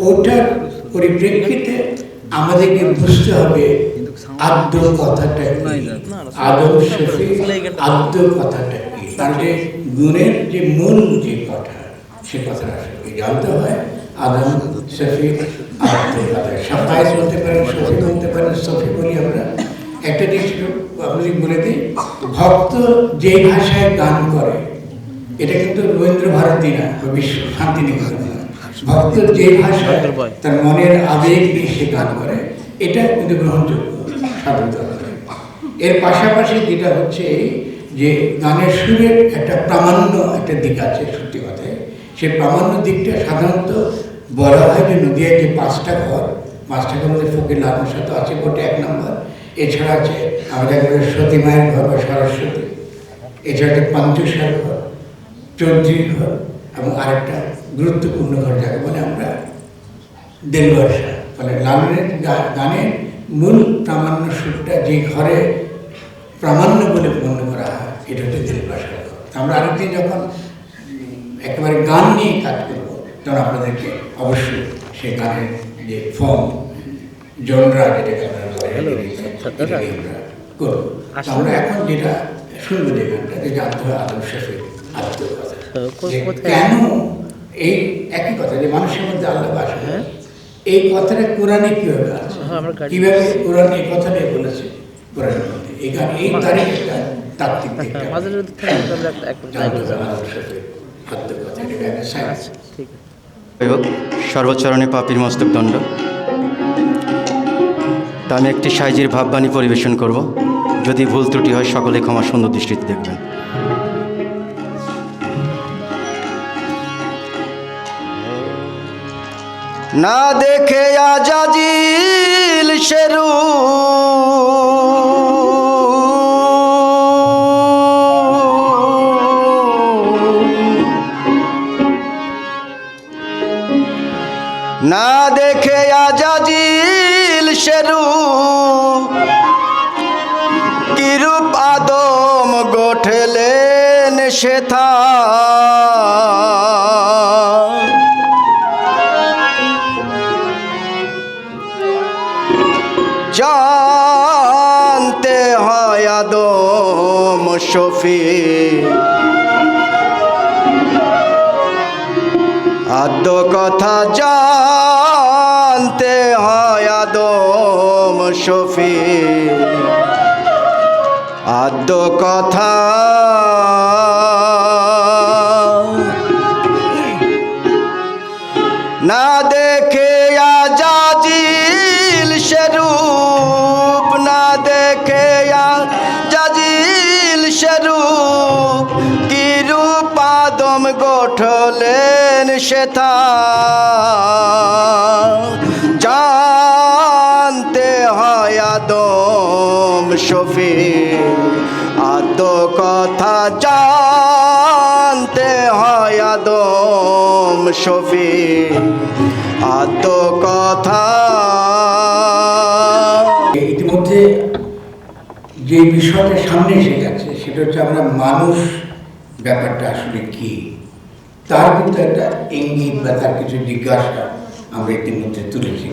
ওটার পরিপ্রেক্ষিতে আমাদেরকে বুঝতে হবে আদ্য কথাটা কি, আদম শফি আদ্য কথাটা কি, তার যে গুণের যে মূল যে কথা, সে কথাটা আসলে জানতে হয়। আদম শফি আদ্য কথা, সাফাই বলতে পারেন, শফি বলতে পারেন, শফি বলি আমরা। একটা জিনিস আপনি বলে দিই, ভক্ত যে ভাষায় গান করে, এটা কিন্তু রবীন্দ্র ভারতী না, বিশ্ব শান্তিনিকেতন না, ভক্ত যে ভাষায় তার মনের আবেগ নিয়ে সে গান করে, এটা কিন্তু গ্রহণযোগ্য সাবিত হবে। এর পাশাপাশি যেটা হচ্ছে যে গানের সুরের একটা প্রামাণ্য একটা দিক আছে, সত্যি কথায় সেই প্রামাণ্য দিকটা সাধারণত বলা হয় যে নদীয়ায় যে 5টা ঘর, 5টা ঘর মধ্যে ফকির লালন সাথে আছে বটে 1 নম্বর, এছাড়া আছে আমাদের সতী মায়ের ঘর বা সরস্বতী, এছাড়া আছে পঞ্চসার ঘর, চৌধুরীর ঘর, এবং আরেকটা গুরুত্বপূর্ণ ঘর যাকে বলে আমরা দেলবর্ষা। ফলে লালনের গানের মূল প্রামাণ্য সুরটা যে ঘরে প্রামাণ্য বলে গণ্য করা হয়, এটা হচ্ছে দেলবর্ষার ঘর। আমরা আরেকদিন যখন একেবারে গান নিয়ে কাজ করবো, তখন আপনাদেরকে অবশ্যই সেই গানের যে ফর্ম, জনরা যেটাকে আমরা করবো। আমরা এখন যেটা শুনবো, যে গানটা যে জানতে হয় আদম শফির আত্মকথা, কেন এই একই কথা যে মানুষের মধ্যে আল্লাহ বাস করে, এই কথাটা কোরআনে কিভাবে আছে, কিভাবে কোরআন এই কথাটাই বলেছে কোরআনের মধ্যে, এই গান এই তারিখ একটা তাত্ত্বিক দিকটা আত্মকথা, এটা একটা সায়েন্স। সর্বচরণে পাপীর মস্তক দণ্ড। তা আমি একটি সাইজির ভাববাণী পরিবেশন করব, যদি ভুল ত্রুটি হয় সকলে ক্ষমা সুন্দর দৃষ্টিতে দেখবেন। না দেখে আজাজিল শেরু, না দেখে আজাজিল শেরু, কিরূপ আদম গঠলেন সেথা, জানতে হয় আদম শফি আদ্য কথা, জানতে হয় আদম শফি আদ্য কথা। না দেখে আজাজিল স্বরূপ, না দেখে আজাজিল স্বরূপ, কিরূপ আদম গঠলেন সেথা, জানতে হয় আদম শফি আদ্য কথা, জানতে হয় আদম শফি আদ্য কথা। ইতিমধ্যে যে বিষয়টা সামনে এসে গেছে সেটা হচ্ছে আমরা মানুষ ব্যাপারটা আসলে কি, তার কিন্তু একটা ইঙ্গিত বা তার কিছু জিজ্ঞাসা আমরা ইতিমধ্যে তুলেছি।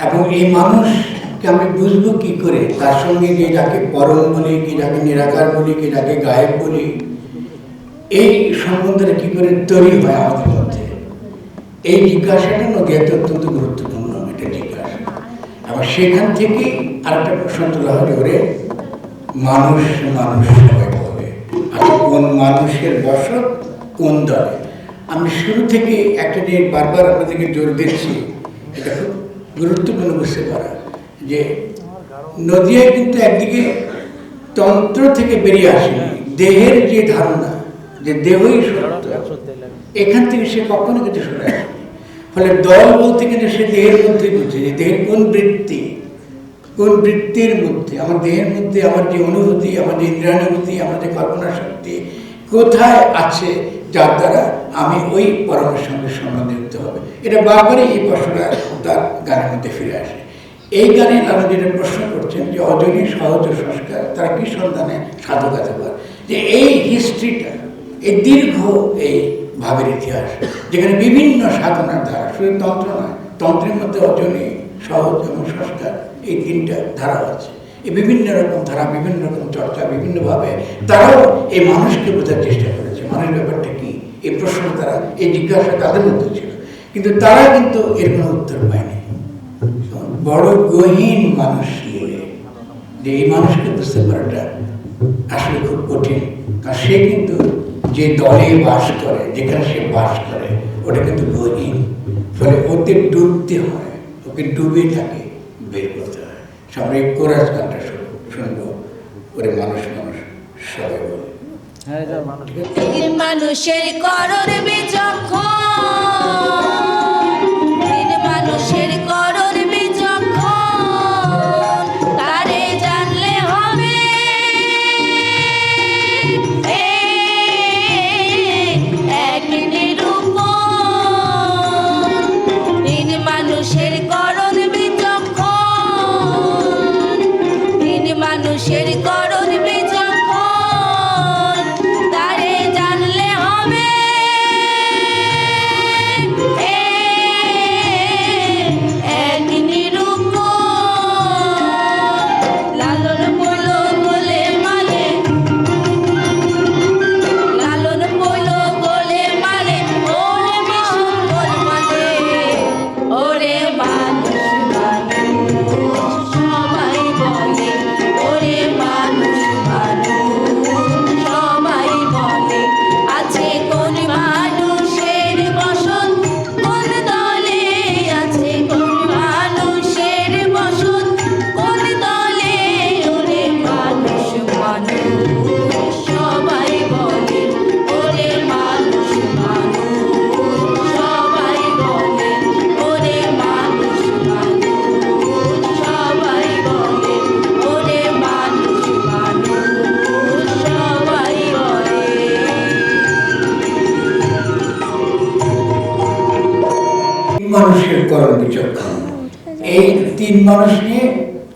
এবং এই মানুষকে আমি বুঝবো কি করে, তার সঙ্গে যে যাকে পরম বলি, কি যাকে নিরাকার বলি, কি যাকে গায়েব বলি, এই সম্বন্ধটা কী করে তৈরি হয় আমাদের মধ্যে, এই জিজ্ঞাসাটা নদীয়াতে অত্যন্ত গুরুত্বপূর্ণ একটা জিজ্ঞাসা। আবার সেখান থেকে আরেকটা প্রশ্ন তোলা হয় ওরে মানুষ মানুষ সবাই বলে, আচ্ছা কোন মানুষের বসত কোন দলে? আমি শুরু থেকে একটা যে বারবার আপনাদেরকে জোর দিচ্ছি, এটা খুব গুরুত্বপূর্ণ বুঝতে পারা যে নদিয়ায় কিন্তু একদিকে তন্ত্র থেকে বেরিয়ে আসেনি, দেহের যে ধারণা যে দেহই সত্য, এখান থেকে সে কখনো কিন্তু সরে আসেনি। ফলে দল বলতে কিন্তু সে দেহের মধ্যেই বুঝছে যে দেহের কোন বৃত্তি, কোন বৃত্তির মধ্যে আমার দেহের মধ্যে আমার যে অনুভূতি, আমার যে ইন্দ্রিয়ানুভূতি, আমার যে কল্পনা শক্তি কোথায় আছে, যার দ্বারা আমি ওই পরমের সঙ্গে সম্বন্ধে হতে হবে। এটা বারবারই এই প্রশ্নটা তার গানের মধ্যে ফিরে আসে। এই গানে তারা যেটা প্রশ্ন করছেন যে অজনী সহজ সংস্কার তারা কি সন্ধানে সাধকতা পারে, যে এই হিস্ট্রিটা, এই দীর্ঘ এই ভাবের ইতিহাস, যেখানে বিভিন্ন সাধনার ধারা, শুধু তন্ত্র নয়, তন্ত্রের মধ্যে অজনী সহজ এবং সংস্কার এই তিনটা ধারা আছে। এই বিভিন্ন রকম ধারা, বিভিন্ন রকম চর্চা, বিভিন্নভাবে তারাও এই মানুষকে বোঝার চেষ্টা করেছে, মানুষের ব্যাপারটা কি, এই প্রশ্ন তারা, এই জিজ্ঞাসা তাদের মধ্যে ছিল, কিন্তু তারা কিন্তু এর কোনো উত্তর পায়নি। বড় গহীন মানুষ নিয়ে যে এই মানুষকে বুঝতে পারাটা আসলে খুব কঠিন, কারণ সে কিন্তু যে দলে বাস করে, যেখানে সে বাস করে, ওটা কিন্তু গহীন। ফলে ওতে ডুবতে হয়, ওকে ডুবে থাকে বের করতে হয়। সবাই কোরাস গানটা শুনবো, ওরে মানুষ মানুষ সবাই বলে। মানুষের করর বিচক্ষণ, মানুষের করর বিচক্ষণ, তারে জানলে হবে এক নিরূপণ। মানুষের করর বিচক্ষণ, মানুষের করর বিচক্ষণ, তারে জানলে হবে এক নিরূপণ। লালন বলো বলে মানে, লালন বলো বলে মানে, ওরে বিশুদ্ধর মানে, ওরে মানুষ মানুষ সবাই বলে, ওরে মানুষ মানুষ সবাই বলে। আছে কোন মানুষের বসত কোন দলে, আছে কোন মানুষের বসত কোন দলে, ওরে মানুষ মানুষ সবাই বলে, ওরে মানুষ মানুষ সবাই বলে, ওরে মানুষ মানুষ সবাই বলে, ওরে মানুষ মানুষ সবাই বলে। মানুষের করণ বিচক্ষণ, এই তিন মানুষ নিয়ে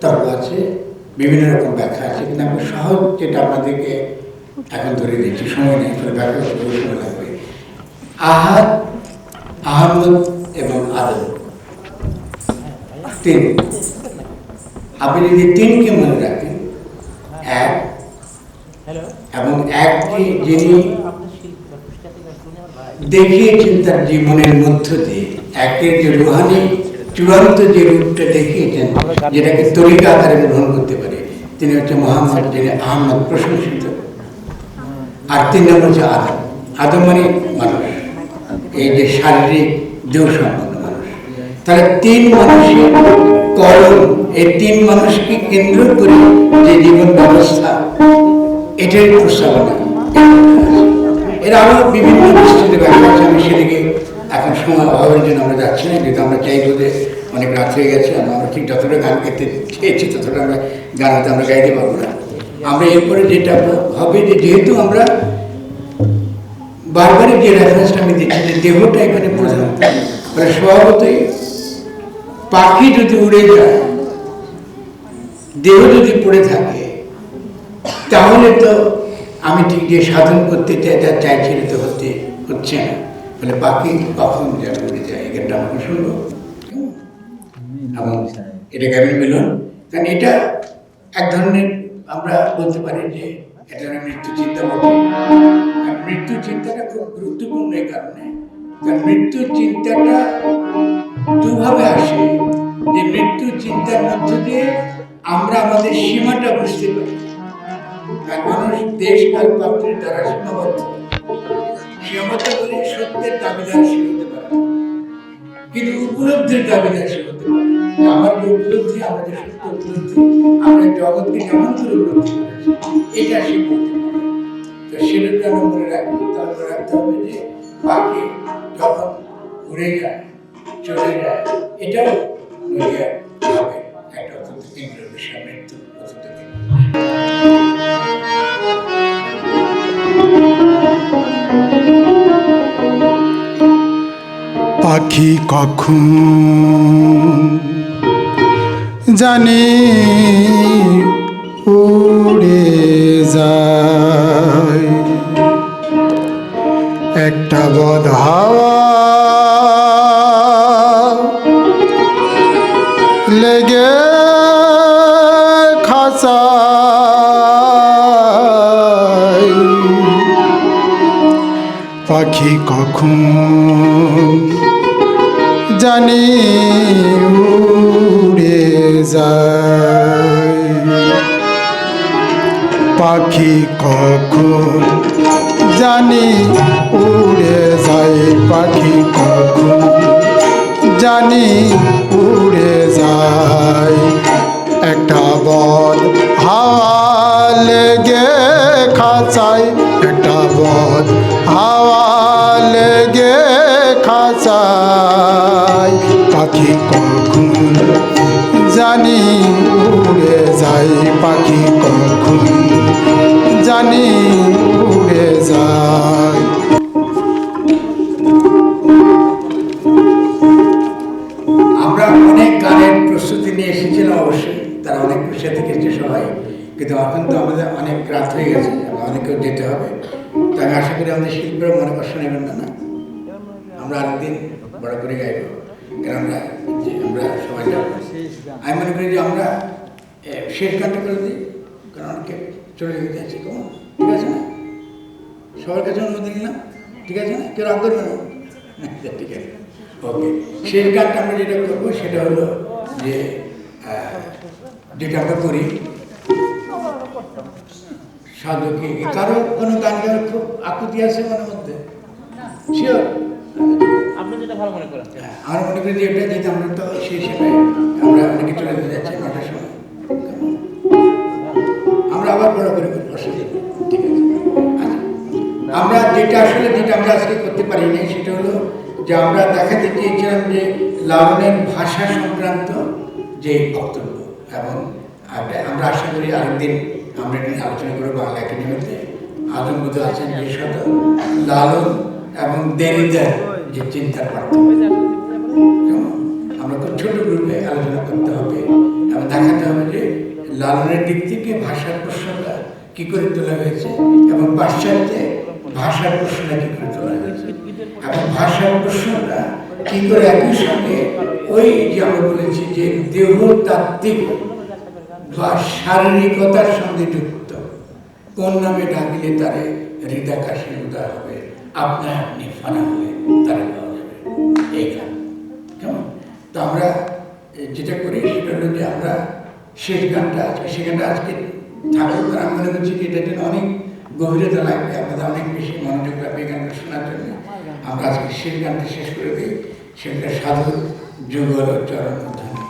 তর্ক আছে, বিভিন্ন রকম ব্যাখ্যা আছে, কিন্তু আমি সহজ যেটা আপনাদেরকে এখন ধরে দিচ্ছি, সময় নেই, ফলে ব্যাখ্যা করতে সময় লাগবে। আহাদ, আহমদ এবং আদম, তিন। আপনি যদি তিনকে মনে রাখেন, এক এবং এককে যিনি দেখিয়েছেন তার জীবনের মধ্য দিয়ে, একের যে রুহানি চূড়ান্ত যে রূপটা দেখিয়েছেন, যেটাকে তরিকা আকারে গ্রহণ করতে পারে, তিনি হচ্ছে মোহাম্মদ, যিনি আহমদ প্রশংসিত। আর তিন নম্বর হচ্ছে আদম। আদম মানে মানুষ, এই যে শারীরিক দেহ সম্পন্ন মানুষ। তাহলে তিন মানুষের করণ, এই তিন মানুষকে কেন্দ্র করে যে জীবন ব্যবস্থা, এটার প্রস্তাবনা। এর আরও বিভিন্ন দৃষ্টিতে ব্যাখ্যা আছে, আমি সেদিকে এখন সময় অভাবের জন্য আমরা যাচ্ছি না, যেহেতু আমরা চাইবো যে অনেক রাত হয়ে গেছে, আমরা ঠিক যতটা গান গাইতে চেয়েছি ততটা আমরা গান হয়তো আমরা গাইতে পারবো না। আমরা এরপরে যেটা হবে যে যেহেতু আমরা বারবারই যে রেফারেন্সটা আমি দিচ্ছি যে দেহটা এখানে প্রধান, মানে স্বভাবতই পাখি যদি উড়ে যায়, দেহ যদি পড়ে থাকে, তাহলে তো আমি ঠিক যে সাধন করতে চাই যা চাইছি তো হচ্ছে না। ফলে পাখি কখন যেন উড়ে যায়, এটা আমরা শুনবো এবং এটা কেমন মিলন, কারণ এটা এক ধরনের আমরা বলতে পারি যে এটা আমি মৃত্যু চিন্তা বলি। আর মৃত্যু চিন্তাটা খুব গুরুত্বপূর্ণ এই কারণে, কারণ মৃত্যুর চিন্তাটা দুভাবে আসে, যে মৃত্যু চিন্তার মধ্য দিয়ে আমরা আমাদের সীমাটা বুঝতে পারি। কারণ মানুষ দেশ কাল পাত্রের দ্বারা সীমাবদ্ধ করে সত্যের দাবিদার সে হতে পারে, কিন্তু উপলব্ধির দাবিদার সে হতে পারে। আমার যে উপলব্ধি, আমাদের সত্য উপলব্ধি, আমরা জগৎকে কেমন করে উপলব্ধি করেছি, এটা সে বলতে পারে। তো সেটা যেন মনে রাখি। তারপরে রাখতে হবে যে পাখি যখন উড়ে যায়, চলে যায়, এটাও নদিয়ার ভাবে একটা অত্যন্ত কেন্দ্রীয় বিষয়, মৃত্যু অত্যন্ত পাখি কখন জানি উড়ে যায়, একটা বদ হাওয়া লেগে খাঁচায়, পাখি কখন জানি উড়ে যায়, পাখি কখন জানি উড়ে যায়, পাখি কখন জানি উড়ে যায়, একটা বদ হাওয়া লেগে খাঁচায়, একটা বদ হাওয়া লেগে খাঁচায়, পাখি কখন জানি উড়ে যায়, পাখি কখন জানি উড়ে যায়। আমরা অনেক গানের প্রস্তুতি নিয়ে এসেছিলাম, অবশ্যই তারা অনেক প্রস্তুতি খেয়েছে সবাই, কিন্তু এখন তো আমাদের অনেক রাত হয়ে গেছে, অনেকেও যেতে হবে। তো আমি আশা করি আমাদের শিল্পীরা মনে কষ্ট নেবেন না, আমরা আরেকদিন বড় করে গাইব, কারণ আমরা সবাই যাব। আমি মনে করি যে আমরা শেষ গানটা করে দিই, কারণ অনেকে চলে যেতে চাইছি। কেমন, ঠিক আছে না? সবার কাছে অনুমতি নিলাম, ঠিক আছে না? কেউ রাগ করবে না? ঠিক আছে, ওকে। শেষ গানটা আমরা যেটা করবো সেটা হলো যে যেটা আমরা করি সাধুকে। কারো কোনো গান গাওয়ার খুব আকুতি আছে মনের মধ্যে? শিওর? আপনি যেটা ভালো মনে করেন। আমার মনে করি যে এটা যেহেতু আমরা তো সেই হিসেবে আমরা অনেকে চলে যেতে যাচ্ছি 9টার সময়, আমরা আবার বড় করে করবো, অসুবিধা নেই, ঠিক আছে। আচ্ছা, আমরা যেটা আমরা আজকে করতে পারি না সেটা হলো যে আমরা দেখাতে চেয়েছিলাম যে লালনের ভাষা সংক্রান্ত যে বক্তব্য, এবং আমরা আশা করি আরেকদিন আমরা এটা নিয়ে আলোচনা করবো বাংলা একাডেমিতে। আজমবুদ্ধ আছেন বিশেষত লালন এবং দেরিদার যে চিন্তার পার্থক্য, আমরা খুব ছোট গ্রুপে আলোচনা করতে হবে এবং দেখাতে হবে যে লালনের দিক থেকে ভাষার প্রশ্নটা কি করে তোলা হয়েছে এবং পাশ্চাত্যে ভাষার প্রশ্নটা কি করে তোলা হয়েছে, এবং ভাষার প্রশ্নটা কি করে একই সঙ্গে ওই যে আমরা বলেছি যে দেহতাত্ত্বিক বা শারীরিকতার সঙ্গে যুক্ত। কোন নামে ডাকিলে তারে হৃদাকাশে উদয় হবে, আপনার আপনি ফানা হলে তারে পাওয়া যাবে, এই গান। কেমন? তো আমরা যেটা করি সেটা হলো যে আমরা শেষ গানটা আজকে, সেখানটা আজকে ঠাকুর আমি মনে করছি যে এটার জন্য অনেক গভীরতা লাগবে, আপনাদের অনেক বেশি মনোযোগ লাগবে এই গানটা শোনার জন্য। আমরা আজকে শেষ গানটা শেষ করে দিই, সেটা সাধুর যুগল চরণ ধ্বনি।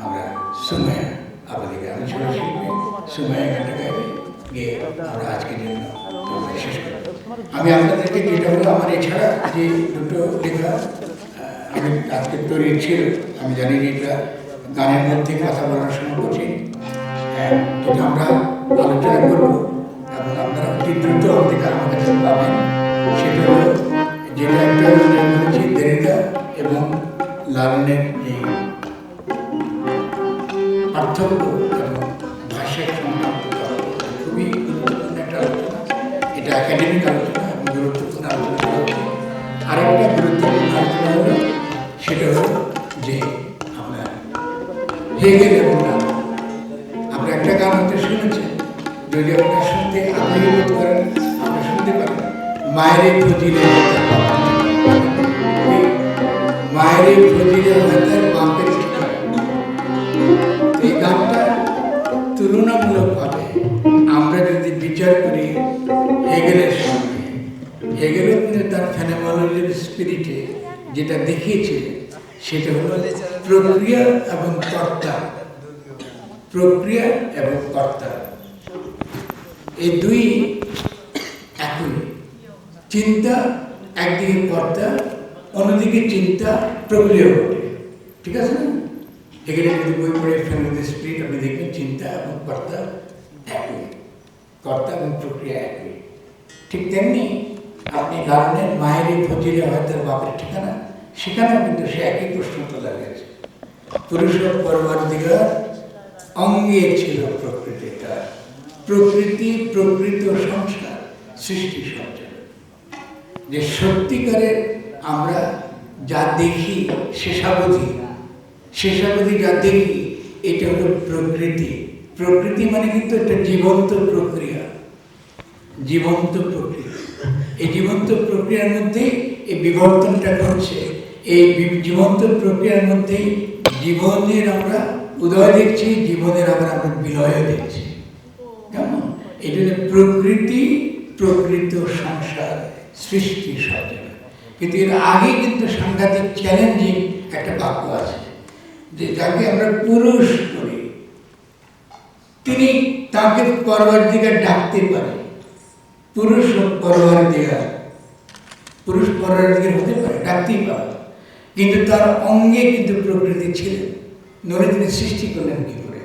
আমরা সুমায়া আবাদিকে, আমি ছোট শিল্পী, সুমায়া গানটা গাইবে, গিয়ে আমরা আজকের জন্য শেষ করি। আমি আপনাদেরকে যেটা হলো আমার এছাড়া যে দুটো লেখা আমি আজকে তৈরি ছিল, আমি জানি যে এটা গানের মধ্যে কথা বলার সময় কঠিন, যেটা আমরা আলোচনা করবো এবং আপনারা অতি দ্রুত আমাদের আমার কাছে পাবেন। সেটা হলো যেটা একটা বলেছি দেরিদা এবং লালনের যে পার্থক্য এবং ভাষার সংক্রান্ত খুবই গুরুত্বপূর্ণ একটা আলোচনা। এটা একাডেমিক আলোচনা এবং গুরুত্বপূর্ণ আলোচনা হচ্ছে। আরেকটা গুরুত্বপূর্ণ আলোচনা হলো সেটা হলো যে আপনার হেগেল এবং লালন। আমরা একটা গান হতে শুনেছেন, যদি আপনার শুনতে মায়ের ফজিলে মায়ের ফজিলে হাতের বাপের ঠিকানা। এই গানটা তুলনামূলকভাবে আমরা যদি বিচার করি হেগেলের সঙ্গে, হেগেলও কিন্তু তার ফেনোমেনোলজির স্পিরিটে যেটা দেখিয়েছিলেন সেটা হলো প্রক্রিয়া এবং কর্তা, প্রক্রিয়া এবং কর্তা এই দুই একই। চিন্তা একদিকে কর্তা, অন্যদিকে চিন্তা প্রক্রিয়া ঘটে, ঠিক আছে না? এখানে যদি বই পড়ে ফ্যামিলি স্পিরিট আপনি দেখবেন চিন্তা এবং কর্তা একই, কর্তা এবং প্রক্রিয়া একই। ঠিক তেমনি আপনি গানের মায়ের ফজিলে হয় তার বাপের ঠিকানা, সেখানেও কিন্তু সে একই প্রশ্ন তোলা গেছে। পুরুষ পরবর্তীকার অঙ্গে ছিল প্রকৃতিটা, প্রকৃতি প্রকৃত সংসার সৃষ্টি সঞ্চার। যে সত্যিকারের আমরা যা দেখি শেষাবধি যা দেখি এটা হলো প্রকৃতি। প্রকৃতি মানে কিন্তু একটা জীবন্ত প্রক্রিয়া, জীবন্ত প্রক্রিয়া। এই জীবন্ত প্রক্রিয়ার মধ্যে এই বিবর্তনটা ঘটছে। এই জীবন্ত প্রক্রিয়ার মধ্যে জীবনের আমরা উদয় দেখছি, জীবনের আমরা বিলয় দেখছি। কেমন? এই জন্য প্রকৃতি প্রকৃত সংসার সৃষ্টি সঞ্চার। কিন্তু এর আগে কিন্তু সাংঘাতিক চ্যালেঞ্জিং একটা বাক্য আছে, যে যাকে আমরা পুরুষ করি তিনি তাকে পরবর্তীকার ডাকতে পারে। পুরুষ পরবর্তীকার, পুরুষ পরবর্তীকার হতে পারে, ডাকতেই পারে, কিন্তু তার অঙ্গে কিন্তু প্রকৃতি ছিলেন। নইলে তিনি সৃষ্টি করলেন কি করে?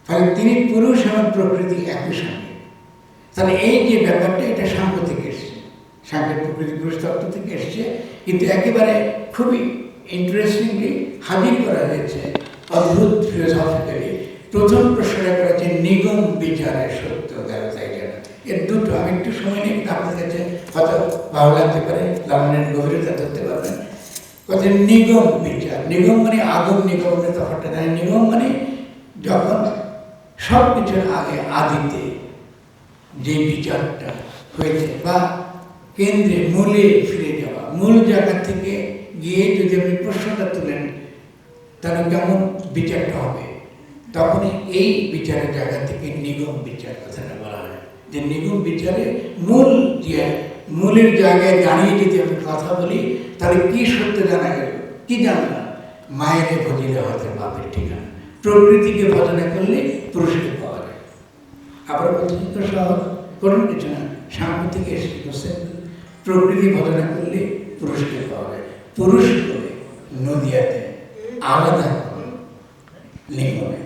ফলে তিনি পুরুষ এবং প্রকৃতি একই সঙ্গে। তাহলে এই যে ব্যাপারটা এটা সাংখ্য থেকে এসছে, সাংখ্যের প্রকৃতি পুরুষ তত্ত্ব থেকে এসছে, কিন্তু একেবারে খুবই ইন্টারেস্টিংলি হাজির করা হয়েছে অদ্ভুত ফিলোসফিক্যালি। প্রথম প্রশ্নটা করেছে নিগম বিচারের সত্য দেবতাই জানা। এর দুটো আমি একটু সময় নিয়ে আপনার কাছে হয়তো ভালো লাগতে পারে, লালনের গভীরতা ধরতে পারবেন। কথা নিগম বিচার, নিগম মানে আগম, নিগমের তফাৎটা জানে। নিগম মানে যখন সব কিছুর আগে আদিতে যে বিচারটা হয়েছে, বা কেন্দ্রে মূলে ফিরে যাওয়া, মূল জায়গা থেকে গিয়ে যদি আপনি প্রশ্নটা তুলেন তাহলে কেমন বিচারটা হবে, তখন এই বিচারের জায়গা থেকে নিগম বিচার কথাটা বলা হয়। যে নিগম বিচারে মূল যে মূলের জায়গায় দাঁড়িয়ে যদি আমি কথা বলি তাহলে কি সত্য জানা গেল? কি জানলাম? মায়ের ভজিলে হয়তো বাপের ঠিকানা। প্রকৃতিকে ভজনা করলে পুরুষকে পাওয়া যায়। আবার বলছেন তো সহজ, করুন কিছু না, সামনে থেকে এসে বসে প্রকৃতি ভজনা করলে পুরুষকে পাওয়া যায়। পুরুষ করে নদিয়াতে আলাদা নিগমে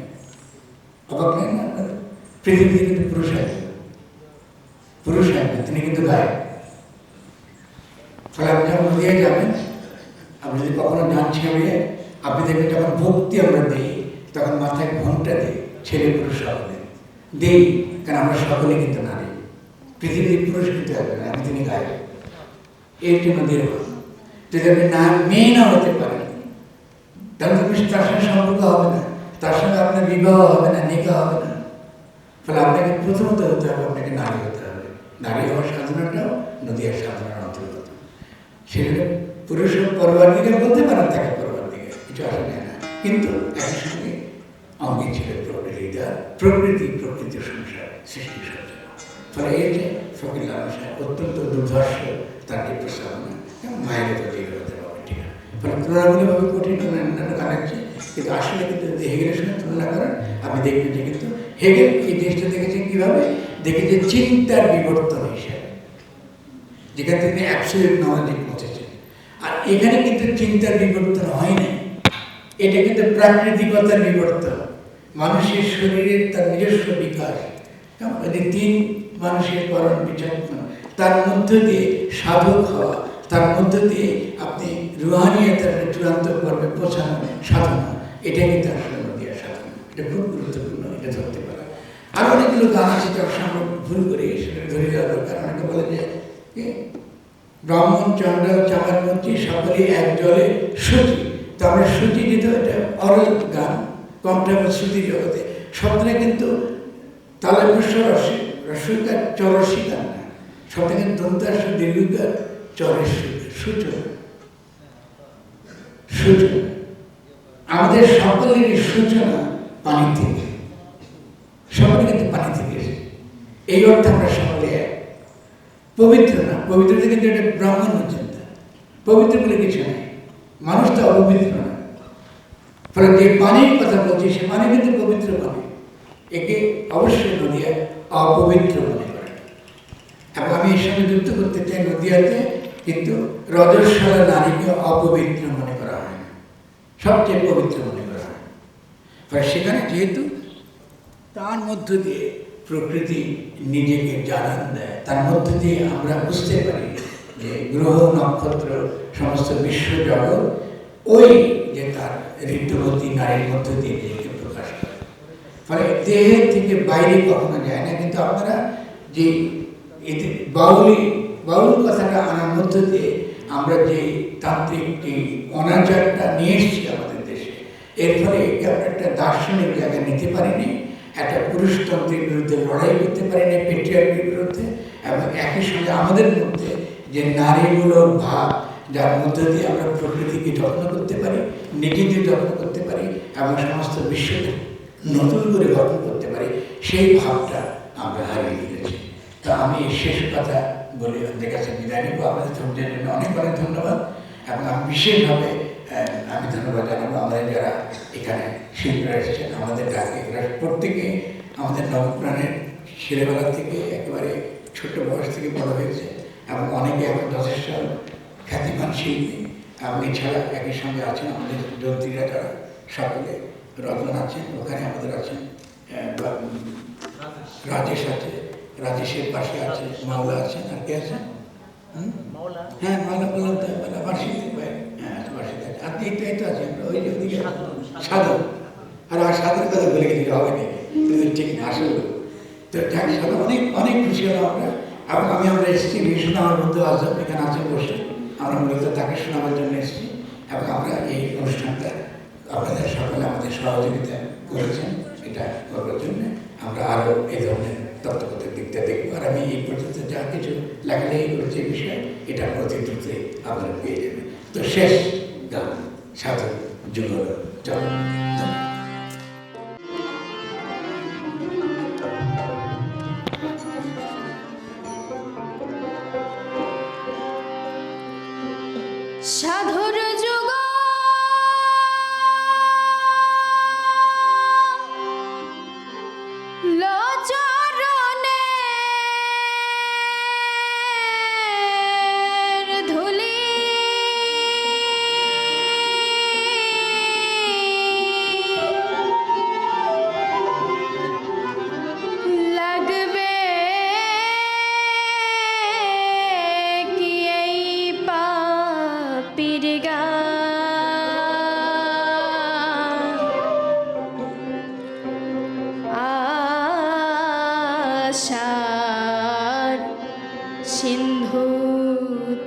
অবাক নেই না আপনারা? পৃথিবীতে কিন্তু পুরুষ আসবে, পুরুষ আসবে, তিনি কিন্তু গায়ে। ফলে আপনি যখন নদিয়ায় যাবেন, আপনি যদি কখনো যান ছেড়ে, আপনি দেখবেন যখন ভক্তি আমরা দিই তখন মাথায় ঘন্টা দিই, ছেলে পুরুষ সকলে দিই, কারণ আমরা সকলে কিন্তু নারী। পৃথিবীর পুরুষ কিন্তু আসবে না, তিনি গায়ে। এর জন্য দীর্ঘ যদি আপনি না মেয়ে না হতে পারেন তাহলে তুমি তার সঙ্গে সম্পর্ক হবে না, তার সঙ্গে আপনার বিবাহ হবে না, নিকাহ হবে না। ফলে আপনাকে প্রথমত হতে হবে, আপনাকে নারী হতে হবে। নারী হওয়ার সাধনাটাও নদীয়ার সাধনার অন্তর্গত। সেখানে পুরুষ পরবর্তীকে বলতে পারেন তাকে পরবর্তীকে, কিছু আসে না, কিন্তু একসঙ্গে অঙ্গে ছিল প্রকৃতিটা, প্রকৃতি প্রকৃতির সংসার সৃষ্টি সঞ্চার। ফলে এই যে ফকির লালন সাহেব অত্যন্ত দুর্ধর্ষ তার যে প্রস্তাবনা, মায়ের প্রতি হতে হবে, ঠিক আছে। ফলে তুলনামূলকভাবে কঠিন অন্যান্য গানের চেয়ে, কিন্তু আসলে কিন্তু যদি হেগেলের সঙ্গে তুলনা করেন আপনি দেখবেন যে কিন্তু হেগেল এই জিনিসটা দেখেছেন কীভাবে? দেখেছে চিন্তার বিবর্তন হিসাবে, যেখান থেকে অ্যাবসলিউট নলেজে পৌঁছেছেন। আর এখানে কিন্তু চিন্তার বিবর্তন হয় না, এটা কিন্তু প্রাকৃতিকতার বিবর্তন, মানুষের শরীরের তার নিজস্ব বিকাশ। তিন মানুষের পরম বিচক্ষণ, তার মধ্য দিয়ে সাধক হওয়া, তার মধ্য দিয়ে আপনি রুহানিয়াতের চূড়ান্ত পর্বে পৌঁছানো সাধনা, এটা কিন্তু আসলে নদীয়ার সাধনা। এটা খুব গুরুত্বপূর্ণ, এটা ধরতে পারা। আর অনেকগুলো গান আছে যার সঙ্গে ভুল করে সেটা ধরে যাওয়া দরকার। অনেকে বলে যে ব্রাহ্মণ চন্দ্র চামার মধ্যে সকলে এক জলে সূচি, তো আমরা সূচি দিতে এটা অরল গান, কণ্ঠ এবং শ্রুতি জগতে শব্দটা কিন্তু তালে পুষ্য রসিকার চরসিকার না, সব থেকে দন্তাস দীর্ঘকার চরের সূচনা। সূচনা আমাদের সকলেরই সূচনা পানি থেকে, সকলে কিন্তু পানি থেকে এসেছে। এই অর্থে আমরা সকলে এক। পবিত্র না, পবিত্রতা কিন্তু এটা ব্রাহ্মণ চিন্তা, পবিত্র বলে কিছু নেই, মানুষ তো অপবিত্র না। ফলে যে পানির কথা বলছি সে পানি কিন্তু পবিত্র পানি, একে অবশ্যই নদিয়া অপবিত্র মনে করে। এবং আমি এর সঙ্গে যুক্ত করতে চাই, নদিয়াতে কিন্তু রজস্বলা নারীকে অপবিত্র মনে করা হয় না, সবচেয়ে পবিত্র মনে করা হয়। ফলে সেখানে যেহেতু তার মধ্য দিয়ে প্রকৃতি নিজেকে জানান দেয়, তার মধ্য দিয়ে আমরা বুঝতে পারি যে গ্রহ নক্ষত্র সমস্ত বিশ্ব জগৎ ওই যে তার ঋতুবতী নারীর মধ্য দিয়ে নিজেকে প্রকাশ করে। ফলে দেহের থেকে বাইরে কখনো যায় না। কিন্তু আপনারা যে এতে বাউল কথাটা আনার মধ্য দিয়ে আমরা যে তান্ত্রিক যে অনাচারটা নিয়ে এসেছি আমাদের দেশে, এর ফলে একে আমরা একটা দার্শনিক জায়গায় নিতে পারিনি, একটা পুরুষতন্ত্রের বিরুদ্ধে লড়াই করতে পারিনি, পেট্রিয়ার্কির বিরুদ্ধে। এবং একই সঙ্গে আমাদের মধ্যে যে নারীগুলোর ভাব, যার মধ্য দিয়ে আমরা প্রকৃতিকে যত্ন করতে পারি, নিজেদের যত্ন করতে পারি এবং সমস্ত বিশ্বকে নতুন করে গঠন করতে পারি, সেই ভাবটা আমরা হারিয়ে ফেলেছি। তা আমি শেষ কথা বলে আপনাদের কাছে বিদায় নেব। আপনাদের ধৈর্যের জন্য অনেক অনেক ধন্যবাদ। এবং আমি বিশেষভাবে আমি ধন্যবাদ জানাবো আমাদের যারা এখানে শিল্পীরা এসেছেন, আমাদের ডাকে এরা প্রত্যেকে আমাদের নবপ্রাণের ছেলেবেলা থেকে একেবারে ছোট বয়স থেকে বড় হয়েছে এবং অনেকে এখন যথেষ্ট খ্যাতিমান শিল্পী। এবং এছাড়া একই সঙ্গে আছেন আমাদের যন্ত্রীরা, যারা সকলে রতন আছেন, ওখানে আমাদের আছেন রাজেশ আছে, রাজেশের পাশে আছে মাওলা আছেন, আর কে আছেন? হ্যাঁ, মাওলা বললাম তো, বার্ষিক ভাই, হ্যাঁ বার্ষিক আছে, আর এই তো আছেন ওই ওদিকে সাধন। আর সাধনের কথা বলে গেলে হবে না, ঠিক না আসলে। তো যাক, সাধন অনেক অনেক খুশি হলাম আমরা। এবং আমরা এসেছি ভীষণ, আমার মধ্যে আজব এখানে আছেন বসে, আমরা মূলত তাকে শোনাবার জন্য এসেছি। এবং আমরা এই অনুষ্ঠানটা আপনাদের সকলে আমাদের সহযোগিতা করেছেন, এটা করবার জন্য আমরা আরও এই ধরনের তত্ত্বগতের দিকটা দেখবো। আর আমি এই পর্যন্ত যা কিছু লেখালেখি করেছি এই বিষয়ে, এটা অতি দ্রুত আপনারা পেয়ে যাবেন। তো শেষ গান সাধু যুগল চল। সাধুর যুগ লচরণে ধুলি লাগবে কি এই পাপির আশার সিন্ধু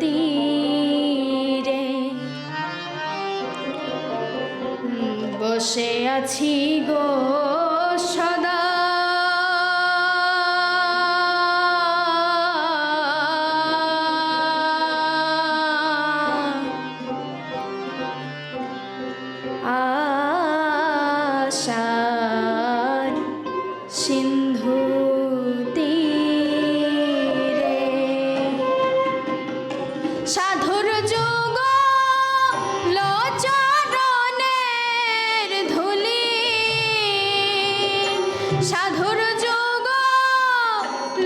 তীরে বসে আছি গো সদা, আশার সিন্ধু তীরে সাধুর যুগ লচরণের ধুলি, সাধুর যুগ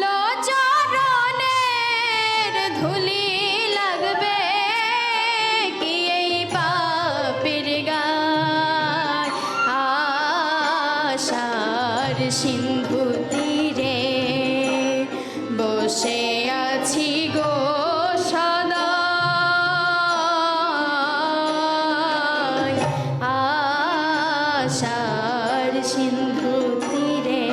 লচরণের ধুলি লাগবে কি এই পাপের গায়, আশার সিন্ধু তীরে বসে আছি গো সদা, আশার সিন্ধু তীরে।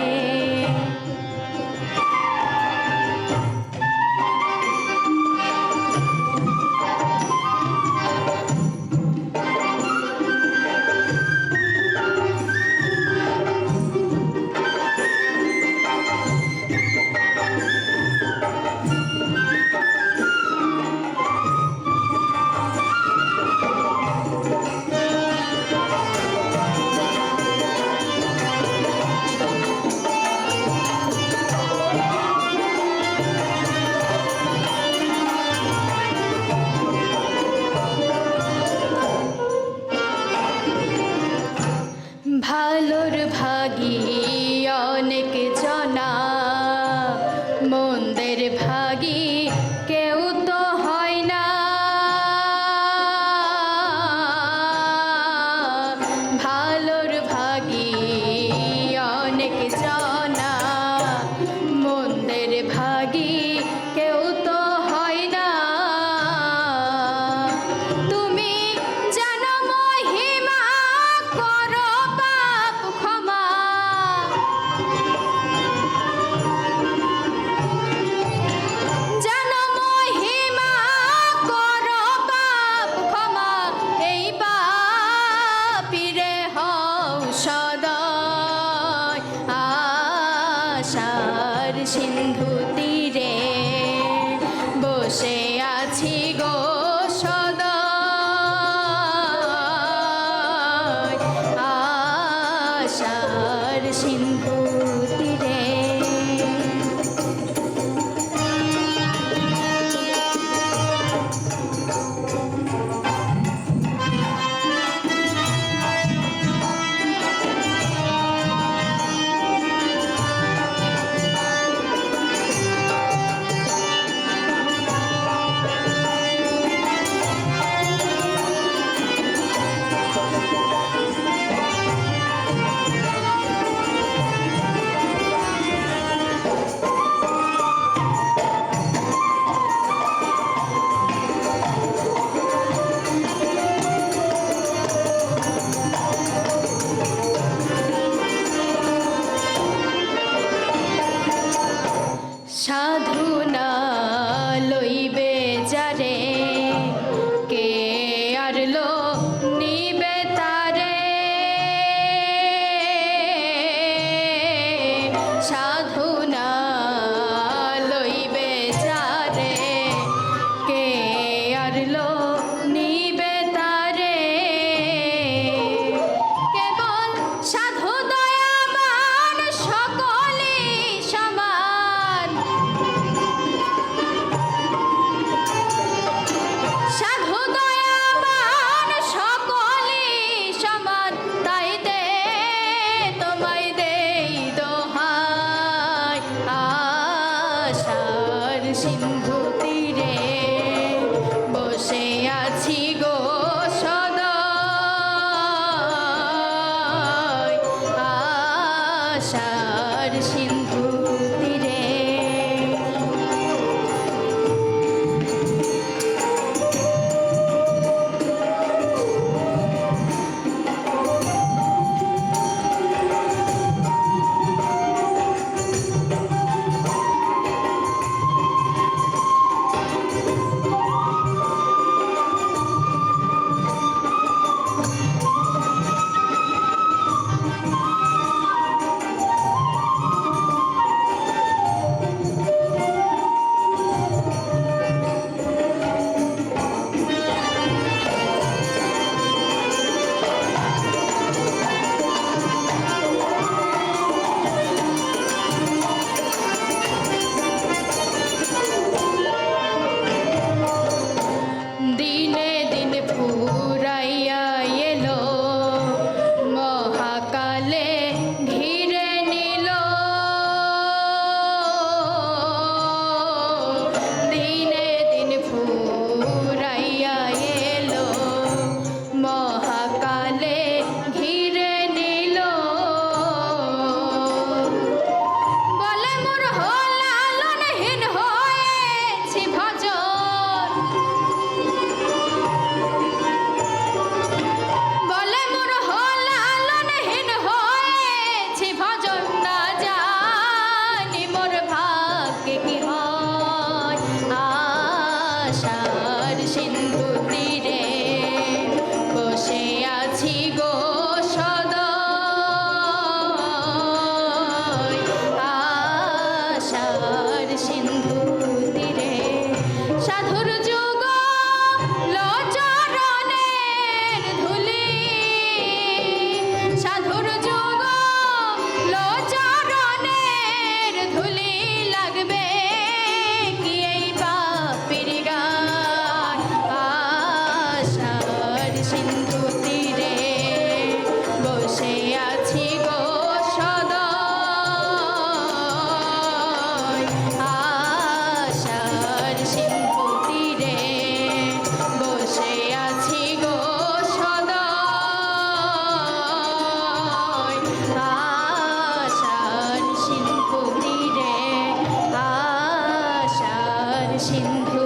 হারলো নিবে তারে কেবল সাধু দয়াবান সকলে সমান সাধু দয়াবান সকলে সমান তাইতে তোমায় দেই দোহাই আশার সিন্ধু তীরে বসে আছি গো সদয় আশার সিন্ধু তীরে দিনে দিন ফুরাইয়া এলো মহাকালে ঘিরে নিল দিনে দিন ফুরাইয়া এলো মহাকালে ঘিরে নিল বলে মোর লালনহীন হয়েছি ভজন বলে মোর লালনহীন হয়েছি ভজন না জানি মোর ভাগ্যে কি হয় আশার সিন্ধু তীরে বসে আছি গো সদয় আশার সিন্ধু তীরে সাধুর যুগ চরণের ধুলি সাধুর যুগ চরণের ধুলি লাগবে কি এই পাপীর গান আশার সিন্ধু তীরে বসে আছি গো সদয় আশার সিন্ধু তীরে বসে আছি গো সদয় আশার সিন্ধু তীরে আশার সিন্ধু